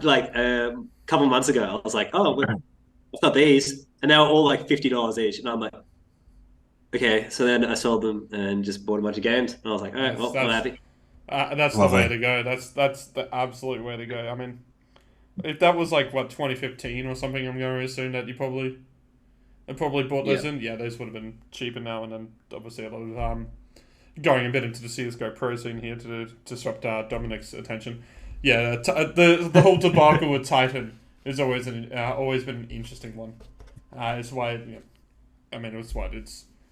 like a couple months ago, I was like, oh, I've got these, and they were all like $50 each, and I'm like, okay. So then I sold them and just bought a bunch of games, and I was like, all right, well, I'm happy. That's the way to go. That's the absolute way to go. I mean, if that was like 2015 or something, I'm going to assume that you probably and probably bought those Yeah. in, yeah, those would have been cheaper now. And then obviously a lot of going a bit into the CS:GO pro scene here to disrupt Dominic's attention. Yeah, the whole debacle with Titan is always always been an interesting one. It's why I mean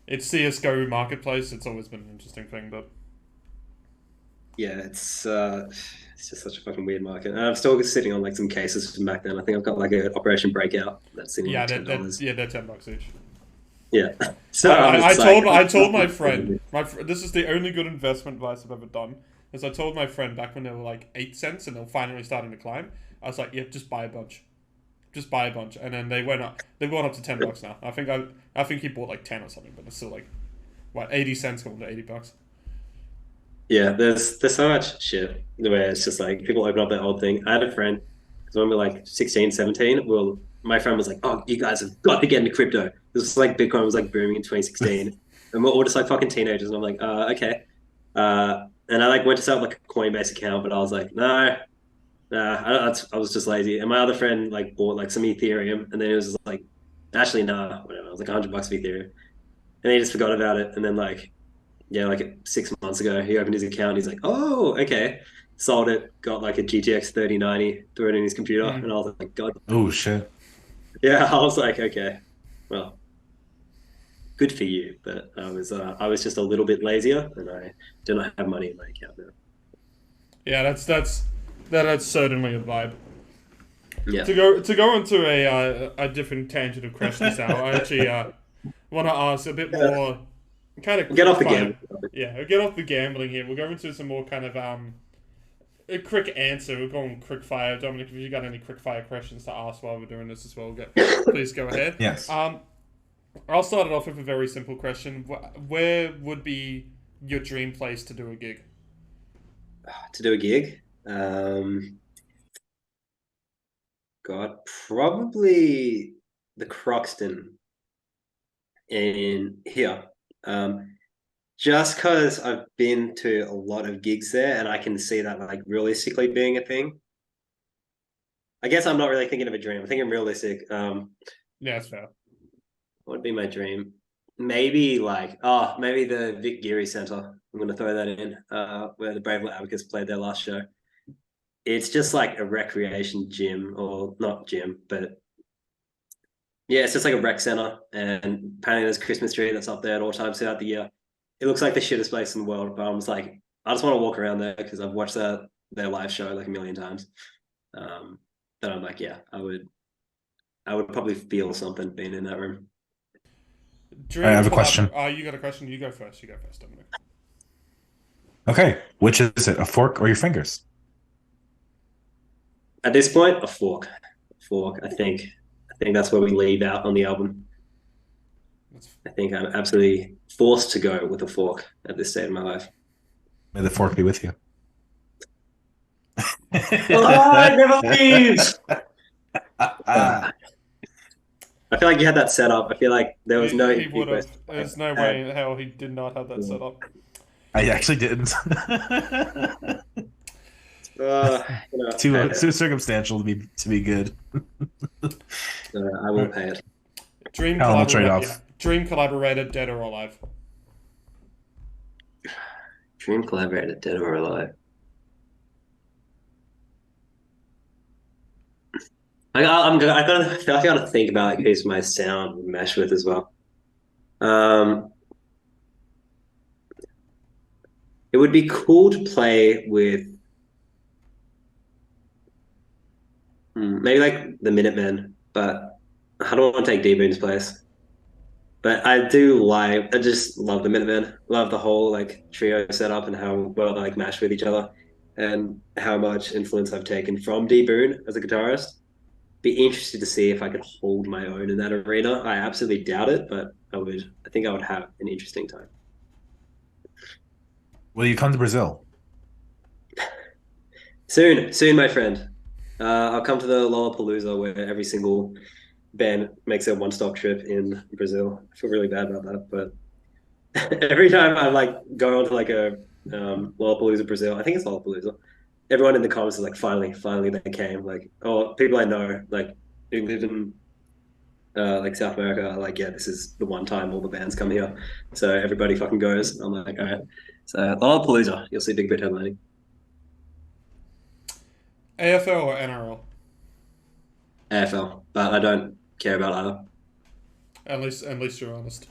it's CS:GO marketplace. It's always been an interesting thing, but Yeah, it's just such a fucking weird market. And I'm still sitting on like some cases from back then. I think I've got like an Operation Breakout that's sitting yeah, on $10. they're $10 each. Yeah. So I told my friend, this is the only good investment advice I've ever done. Is I told my friend back when they were like 8 cents and they were finally starting to climb. I was like, yeah, just buy a bunch, and then they went up. They've gone up to $10 now. I think he bought like 10 or something, but it's still like, what, 80 cents going to $80. Yeah, there's so much shit where it's just like people open up that old thing. I had a friend, because when we were like 16, 17, well, my friend was like, oh, you guys have got to get into crypto. This was like Bitcoin was like booming in 2016. And we're all just like fucking teenagers. And I'm like, okay. And I like went to set up like a Coinbase account, but I was like, no, nah, I was just lazy. And my other friend like bought like some Ethereum, and then it was just like, actually, nah, whatever. It was like $100 for Ethereum. And he just forgot about it. And then like, yeah, like 6 months ago, he opened his account. He's like, oh, okay. Sold it, got like a GTX 3090, threw it in his computer. And I was like, God. Oh, shit. Yeah, I was like, okay, well, good for you. But I was just a little bit lazier, and I do not have money in my account now. Yeah, that's certainly a vibe. Yeah. To go into a different tangent of questions now, I actually want to ask a bit more kind of Get off the gambling. Yeah, we'll get off the gambling here. We'll go into some more kind of a quick answer. We'll go on quickfire. Dominic, if you got any quickfire questions to ask while we're doing this as well, please go ahead. Yes. I'll start it off with a very simple question. Where would be your dream place to do a gig? To do a gig, God, probably the Croxton in here. Just because I've been to a lot of gigs there, and I can see that like realistically being a thing. I guess I'm not really thinking of a dream. I'm thinking realistic. Yeah, that's fair. What would be my dream? Maybe maybe the Vic Geary Centre. I'm going to throw that in, where the Brave Little Abacus played their last show. It's just like a recreation gym, or not gym, but yeah, it's just like a rec center. And apparently there's a Christmas tree that's up there at all times throughout the year. It looks like the shittest place in the world, but I was like, I just want to walk around there because I've watched their live show like a million times. But I'm like, yeah, I would probably feel something being in that room. I have a question. You got a question? You go first, Dominic. Okay, which is it, a fork or your fingers? At this point, a fork. I think that's where we leave out on the album. I think I'm absolutely forced to go with a fork at this stage in my life. May the fork be with you. I never leaves. I feel like you had that set up. I feel like there was no. He would have. There's no way in hell he did not have that set up. I actually didn't. Too circumstantial to be good. I will pay it. Dream collaborator, dead or alive? Dream collaborator, dead or alive? I gotta think about like who's my sound would mesh with as well. It would be cool to play with maybe like the Minutemen, but I don't want to take D-Boon's place. But I just love the Minutemen. Love the whole like trio setup and how well they like mash with each other, and how much influence I've taken from D-Boon as a guitarist. Be interested to see if I could hold my own in that arena. I absolutely doubt it, but I think I would have an interesting time. Will you come to Brazil? Soon, my friend. I'll come to the Lollapalooza, where every single band makes a one-stop trip in Brazil. I feel really bad about that, but every time I like go onto like a Lollapalooza Brazil, I think it's Lollapalooza, everyone in the comments is like, finally they came. Like, oh, people I know, like who live in like South America, are like, yeah, this is the one time all the bands come here, so everybody fucking goes. I'm like, all right. So Lollapalooza, you'll see Big Boot headlining. AFL or NRL? AFL, but I don't care about either. At least you're honest.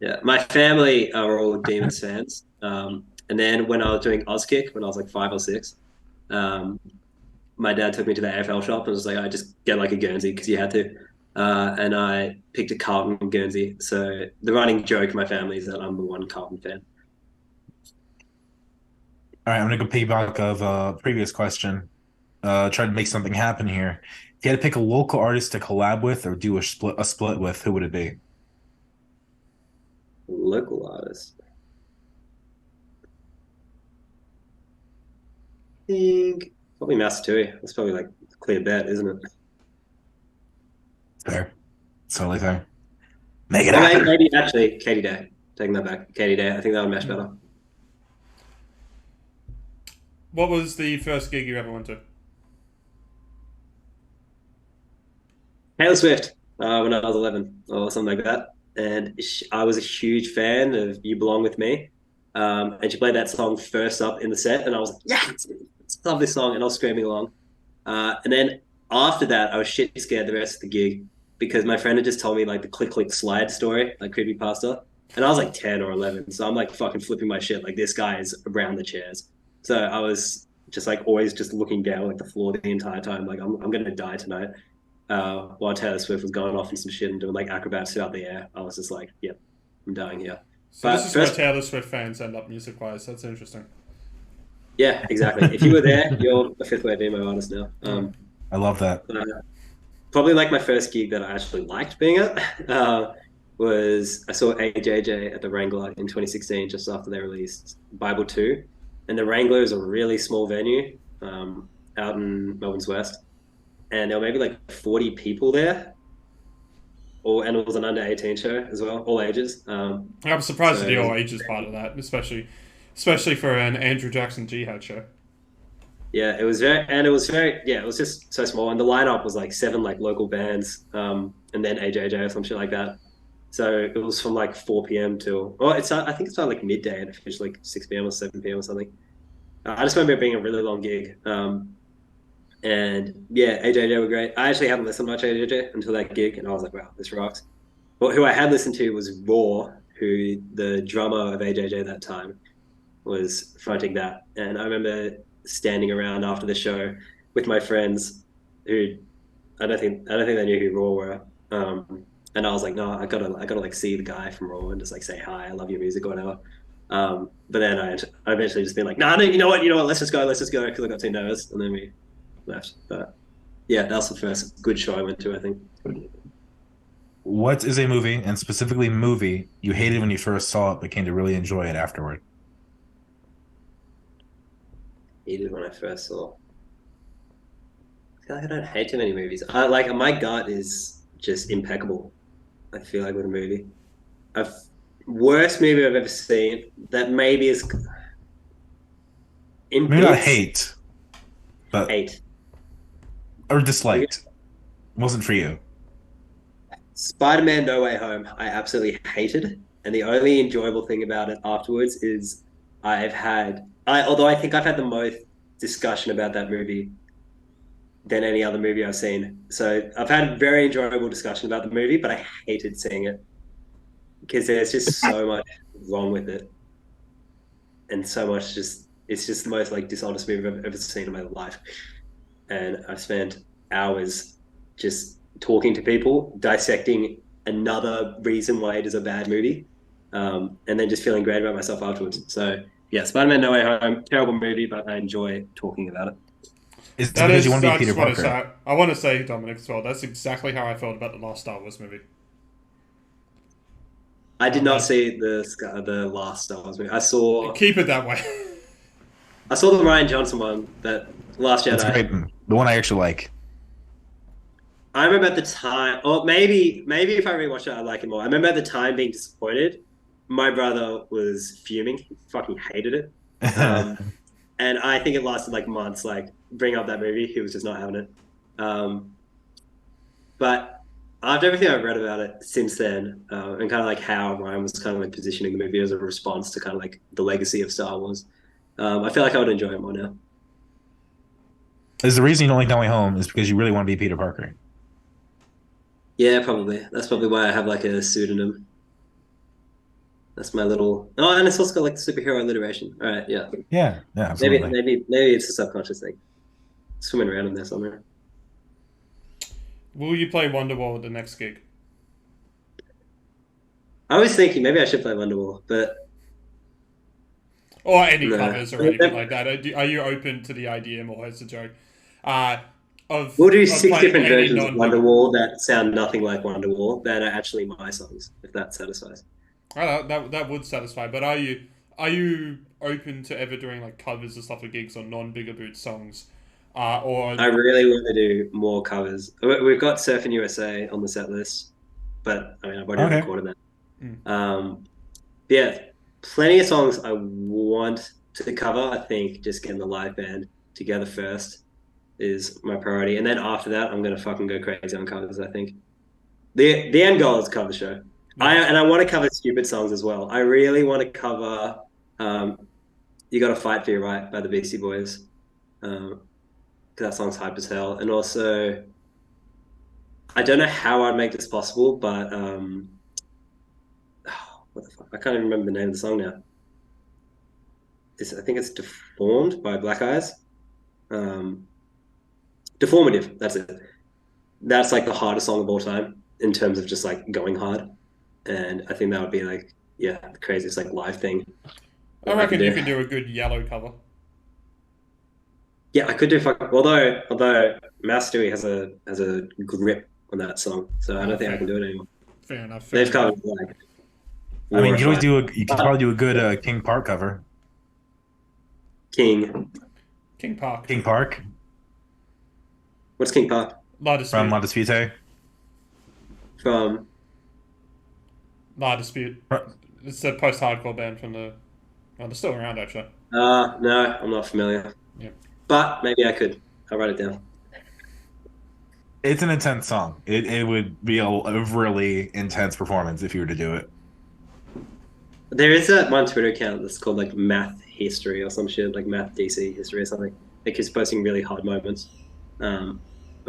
Yeah, my family are all Demons fans. And then when I was doing Auskick, when I was like 5 or 6, my dad took me to the AFL shop and was like, I just get like a Guernsey because you had to. And I picked a Carlton Guernsey. So the running joke in my family is that I'm the one Carlton fan. All right, I'm gonna go piggyback of a previous question. Try to make something happen here. If you had to pick a local artist to collab with or do a split with, who would it be? Local artist. I think probably Massatui. That's probably like a clear bet, isn't it? Fair. It's totally fair. Make it Or happen. maybe actually Katie Day. Taking that back. Katie Day. I think that would mesh better. What was the first gig you ever went to? Taylor Swift, when I was 11 or something like that. And I was a huge fan of You Belong With Me. And she played that song first up in the set. And I was like, yeah, I love this song. And I was screaming along. And then after that, I was shit scared the rest of the gig because my friend had just told me like the click click slide story, like creepypasta. And I was like 10 or 11. So I'm like fucking flipping my shit. Like this guy is around the chairs. So I was just like always just looking down like the floor the entire time. Like I'm going to die tonight. While Taylor Swift was going off and some shit and doing like acrobats throughout the air. I was just like, yep, I'm dying here. So this is where Taylor Swift fans end up music-wise. That's interesting. Yeah, exactly. If you were there, you're a fifth wave emo artist now. I love that. Probably like my first gig that I actually liked being at was I saw AJJ at the Wrangler in 2016, just after they released Bible 2. And the Wrangler is a really small venue out in Melbourne's West. And there were maybe like 40 people there. And it was an under 18 show as well, all ages. I'm surprised at the all ages part of that, especially for an Andrew Jackson Jihad show. Yeah, it was just so small. And the lineup was like 7 like local bands, and then AJJ or some shit like that. So it was from like 4 p.m. till, I think it started like midday and it finished like 6 p.m. or 7 p.m. or something. I just remember it being a really long gig. And yeah, AJJ were great. I actually hadn't listened much to AJJ until that gig, and I was like, wow, this rocks. But who I had listened to was Raw, who the drummer of AJJ that time was fronting that. And I remember standing around after the show with my friends who I don't think they knew who Raw were. And I was like, no, I gotta like see the guy from Raw and just like say hi, I love your music or whatever. But then I eventually just been like, no, you know what, let's just go, because I got too nervous, and then we left. But yeah, that was the first good show I went to, I think. What is a movie, and specifically movie, you hated when you first saw it but came to really enjoy it afterward? Hated when I first saw. I feel like I don't hate too many movies. My gut is just impeccable. I feel like with a movie. Worst movie I've ever seen that maybe is maybe not hate, but hate or disliked. Wasn't for you. Spider-Man No Way Home, I absolutely hated. And the only enjoyable thing about it afterwards is although I think I've had the most discussion about that movie than any other movie I've seen. So I've had a very enjoyable discussion about the movie, but I hated seeing it because there's just so much wrong with it. And so much it's just the most like dishonest movie I've ever seen in my life. And I've spent hours just talking to people, dissecting another reason why it is a bad movie, and then just feeling great about myself afterwards. So yeah, Spider-Man No Way Home, terrible movie, but I enjoy talking about it. Is it because you want to be Peter Parker? I want to say, Dominic, as well, that's exactly how I felt about the last Star Wars movie. I did not see the last Star Wars movie. Keep it that way. I saw the Rian Johnson one, that Last Jedi. That's great. The one I actually like. I remember at the time, or maybe if I rewatch it, I'd like it more. I remember at the time being disappointed. My brother was fuming. He fucking hated it. And I think it lasted like months, like bring up that movie. He was just not having it. But after everything I've read about it since then, and kind of like how Ryan was kind of like positioning the movie as a response to kind of like the legacy of Star Wars, I feel like I would enjoy it more now. Is the reason you don't like No Way Home is because you really want to be Peter Parker? Yeah, probably. That's probably why I have like a pseudonym. That's my little. Oh, and it's also got like superhero alliteration. All right, yeah. Yeah, Maybe, absolutely. maybe it's a subconscious thing. Swimming around in there somewhere. Will you play Wonderwall at the next gig? I was thinking maybe I should play Wonderwall, but Or any no. covers or anything like that? Are you open to the idea more as a joke? Uh, We'll do of 6 playing different any versions of non-big. Wonderwall that sound nothing like Wonderwall that are actually my songs, if that satisfies. That would satisfy. But are you open to ever doing like covers and stuff for gigs on non-Bigger Boot songs? Or I really want to do more covers. We've got Surfing USA on the set list, but I mean, I've already Okay. recorded that. Mm. Yeah, plenty of songs I want to cover. I think just getting the live band together first is my priority, and then after that, I'm gonna fucking go crazy on covers. I think the end goal is cover show. I want to cover stupid songs as well. I really want to cover "You Got to Fight for Your Right" by the Beastie Boys. Because that song's hype as hell, and also I don't know how I'd make this possible, but what the fuck? I can't even remember the name of the song now. I think it's "Deformed" by Black Eyes. "Deformative," that's it. That's like the hardest song of all time in terms of just like going hard, and I think that would be like, yeah, the craziest like live thing I that reckon could you do. could do a good Yellow cover. Yeah, I could do fuck. Although Mouse Stewie has a grip on that song, so I don't think I can do it anymore. Fair enough. Fair They've enough. covered like I mean, War of you could probably do a good King Park cover. King. King Park. King Park What's King Park La from Dispute. La Dispute. from? La Dispute. It's a post-hardcore band from the. Oh, they're still around actually. No, I'm not familiar. Yeah. But maybe I could. I'll write it down. It's an intense song. It would be a really intense performance if you were to do it. There is that one Twitter account that's called like Math History or some shit, like Math DC History or something. It keeps posting really hard moments of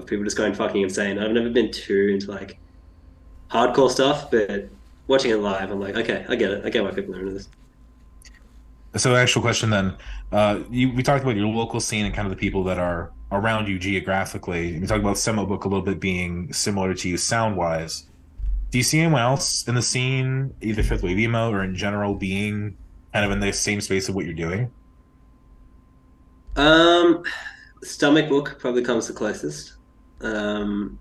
people just going fucking insane. I've never been too into like hardcore stuff, but watching it live, I'm like, okay, I get it. I get why people are into this. So, actual question then. We talked about your local scene and kind of the people that are around you geographically. We talked about Semo Book a little bit being similar to you sound wise. Do you see anyone else in the scene, either fifth wave emo or in general, being kind of in the same space of what you're doing? Stomach Book probably comes the closest. And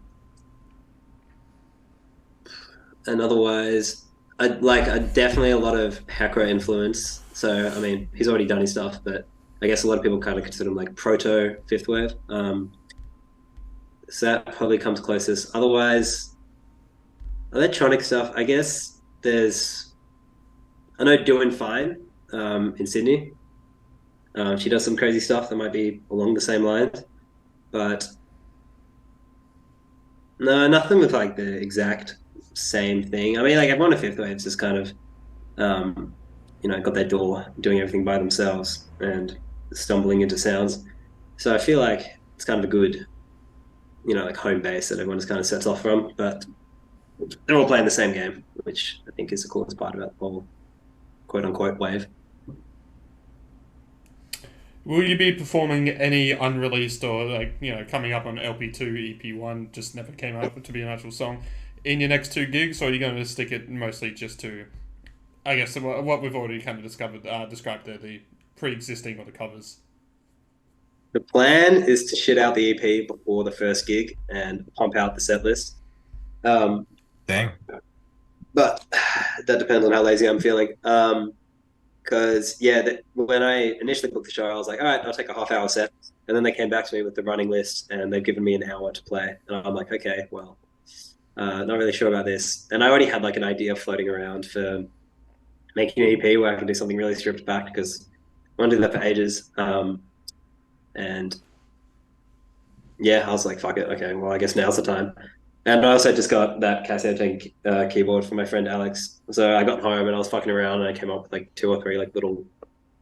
otherwise, I definitely a lot of hacker influence. So I mean, he's already done his stuff, but I guess a lot of people kind of consider him like proto fifth wave. So that probably comes closest. Otherwise, electronic stuff. I guess I know Doing Fine in Sydney. She does some crazy stuff that might be along the same lines, but no, nothing with like the exact same thing. I mean, like everyone at fifth waves is kind of, got their door doing everything by themselves and stumbling into sounds. So I feel like it's kind of a good, like home base that everyone just kind of sets off from. But they're all playing the same game, which I think is the coolest part about the whole quote unquote wave. Will you be performing any unreleased or coming up on LP2, EP1, just never came out to be an actual song, in your next 2 gigs, or are you going to stick it mostly just to, I guess, what we've already kind of described there, the pre-existing or the covers? The plan is to shit out the EP before the first gig and pump out the set list. Dang. But that depends on how lazy I'm feeling. Because when I initially booked the show, I was like, all right, I'll take a half-hour set. And then they came back to me with the running list, and they've given me an hour to play. And I'm like, okay, well, not really sure about this. And I already had like an idea floating around for making an EP where I can do something really stripped back because I want to do that for ages. And yeah, I was like, fuck it. Okay, well, I guess now's the time. And I also just got that cassette keyboard from my friend Alex. So I got home and I was fucking around and I came up with like 2 or 3 like little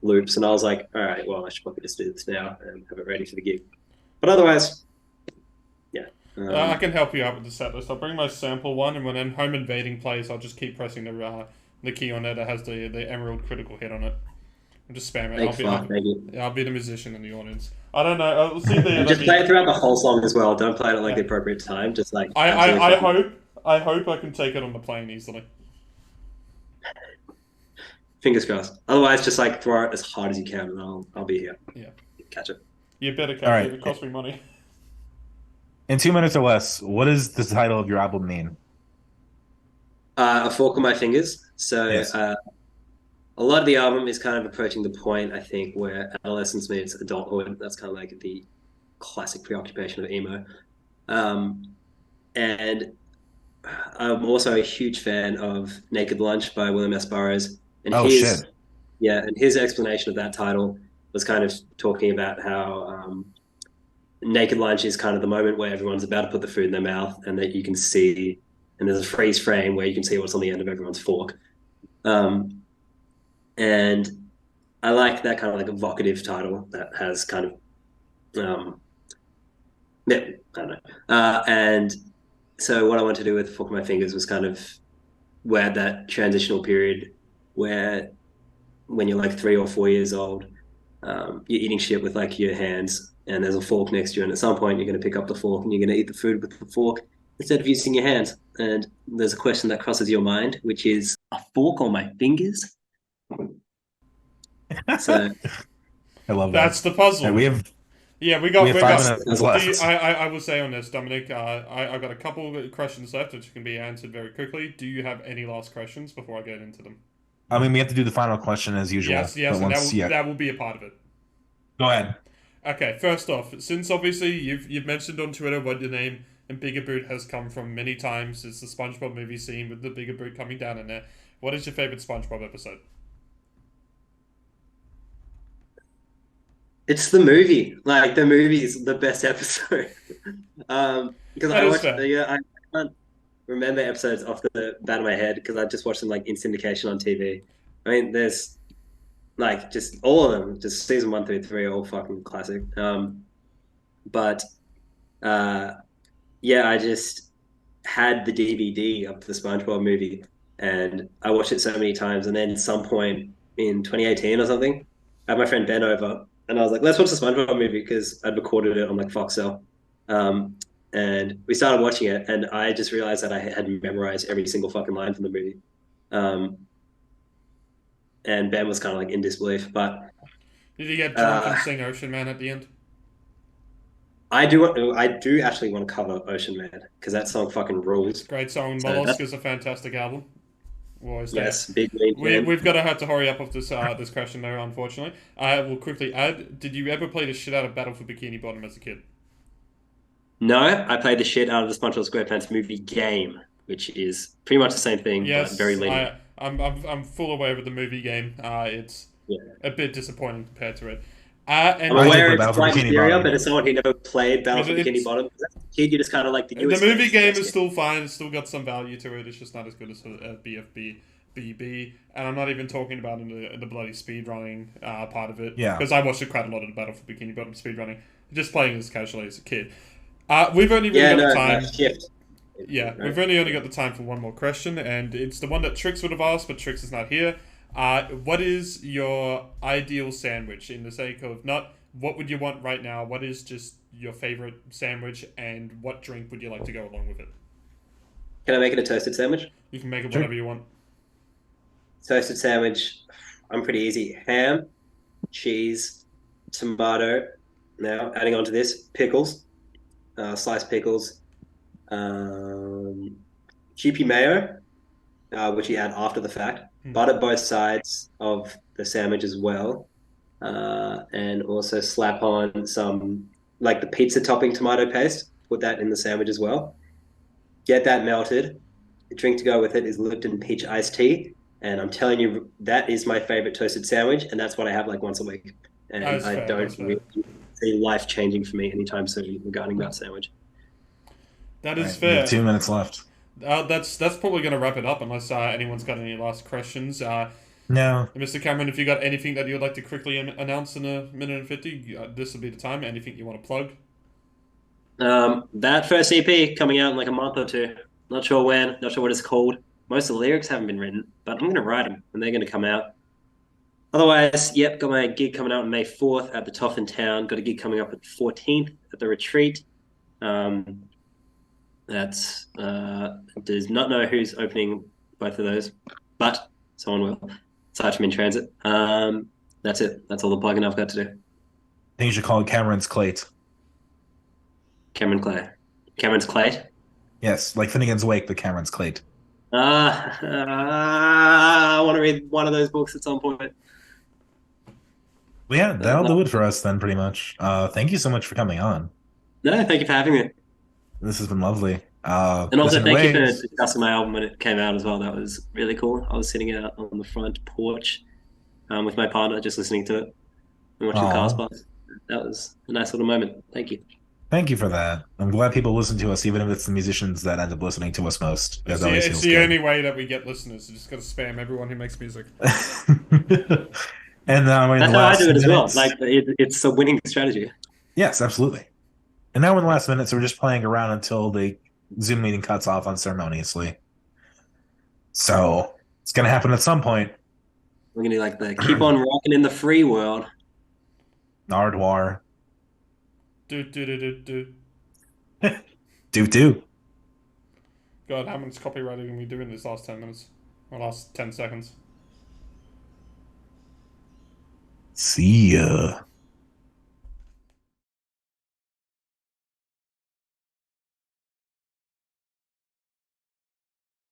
loops, and I was like, all right, well, I should probably just do this now and have it ready for the gig. But otherwise, yeah. I can help you out with the set list. I'll bring my sample one, and when Home Invading plays, I'll just keep pressing the key on there that has the Emerald critical hit on it. I'm just spamming it. I'll be the musician in the audience. I don't know. I'll see the. Just play it throughout the whole song as well. Don't play it at like the appropriate time. Just like I hope I can take it on the plane easily. Fingers crossed. Otherwise, just like throw it as hard as you can, and I'll be here. Yeah. Catch it. You better catch it. It costs me money. In 2 minutes or less, what does the title of your album mean? A fork on my fingers. So Yes. a lot of the album is kind of approaching the point, I think, where adolescence meets adulthood. That's kind of like the classic preoccupation of emo. And I'm also a huge fan of Naked Lunch by William S. Burroughs. And shit. Yeah, and his explanation of that title was kind of talking about how Naked Lunch is kind of the moment where everyone's about to put the food in their mouth, and that you can see, and there's a freeze frame where you can see what's on the end of everyone's fork. And I like that kind of like evocative title that has kind of, yeah, I don't know. And so what I wanted to do with Fork on My Fingers was kind of where that transitional period where when you're like 3 or 4 years old, you're eating shit with like your hands, and there's a fork next to you, and at some point you're going to pick up the fork and you're going to eat the food with the fork instead of using your hands. And there's a question that crosses your mind, which is, a fork on my fingers? So I love that. That's the puzzle. We have 5 minutes left. I will say on this, Dominic, I've got a couple of questions left which can be answered very quickly. Do you have any last questions before I get into them? I mean, we have to do the final question as usual. Yes, that will be a part of it. Go ahead. Okay, first off, since obviously you've mentioned on Twitter what your name and Bigger Boot has come from many times, it's the SpongeBob movie scene with the Bigger Boot coming down in there. What is your favorite SpongeBob episode? it's the movie. Like the movie is the best episode. Because I can't remember episodes off the bat of my head because I just watched them like in syndication on TV. I mean, there's like just all of them, just season 1 through 3 are all fucking classic. But yeah, I just had the DVD of the SpongeBob movie and I watched it so many times. And then at some point in 2018 or something, I had my friend Ben over and I was like, let's watch the SpongeBob movie because I'd recorded it on like Foxtel. And we started watching it and I just realized that I had memorized every single fucking line from the movie. And Ben was kind of like in disbelief, but did you get drunk and sing Ocean Man at the end? I do actually want to cover Ocean Man because that song fucking rules. Great song. Mollusk is a fantastic album. Yes, big lead. We've got to have to hurry up with this this question though, unfortunately. I will quickly add, did you ever play the shit out of Battle for Bikini Bottom as a kid? No, I played the shit out of the SpongeBob SquarePants movie game, which is pretty much the same thing, yes, but very lean. I'm full aware of the movie game. It's a bit disappointing compared to it. And I'm aware it's quite inferior, but as someone who never played Battle for Bikini Bottom, as a kid, you just kind of like the movie game is still fine. It's still got some value to it. It's just not as good as BFB. BB, and I'm not even talking about in the bloody speedrunning part of it. Yeah. Because I watched quite a lot of the Battle for Bikini Bottom speedrunning, just playing as casually as a kid. We've only really got the time. We've only got the time for one more question, and it's the one that Trix would have asked, but Trix is not here. What is your ideal sandwich? In the sake of not what would you want right now, what is just your favorite sandwich, and what drink would you like to go along with it? Can I make it a toasted sandwich? You can make it whatever you want. Toasted sandwich, I'm pretty easy. Ham, cheese, tomato. Now, adding on to this, pickles, sliced pickles, Kewpie mayo, which you add after the fact. Butter both sides of the sandwich as well. And also slap on some, like the pizza topping tomato paste. Put that in the sandwich as well. Get that melted. The drink to go with it is Lipton peach iced tea. And I'm telling you, that is my favorite toasted sandwich, and that's what I have like once a week. And I don't really see life changing for me anytime soon regarding that sandwich. That is Right, we have fair. 2 minutes left. That's probably going to wrap it up unless anyone's got any last questions. No. Mr. Cameron, if you got anything that you'd like to quickly announce in a minute and 50, this would be the time. Anything you want to plug? That first EP coming out in like a month or two. Not sure when, not sure what it's called. Most of the lyrics haven't been written, but I'm going to write them and they're going to come out. Otherwise, yep, got my gig coming out on May 4th at the Toff in Town. Got a gig coming up at the 14th at the Retreat. Does not know who's opening both of those, but someone will. Aside from in transit. That's it. That's all the plugging I've got to do. I think you should call it Cameron's Clate. Cameron Clay. Cameron's Clate? Yes, like Finnegan's Wake, but Cameron's Clate. I want to read one of those books at some point. Well, yeah, that'll do it for us then, pretty much. Thank you so much for coming on. No, thank you for having me. This has been lovely. And also, thank you for discussing my album when it came out as well. That was really cool. I was sitting out on the front porch with my partner, just listening to it and watching cars pass. That was a nice little moment. Thank you. Thank you for that. I'm glad people listen to us, even if it's the musicians that end up listening to us most. It's the only way that we get listeners. You just got to spam everyone who makes music. And now that's how I do it as well. Like it's a winning strategy. Yes, absolutely. And now in the last minutes, we're just playing around until the Zoom meeting cuts off unceremoniously. So it's gonna happen at some point. We're gonna do like the keep on rocking in the free world. Nardwar. Do. Do. God, how much copywriting are we doing this last 10 minutes? Or last 10 seconds? See ya.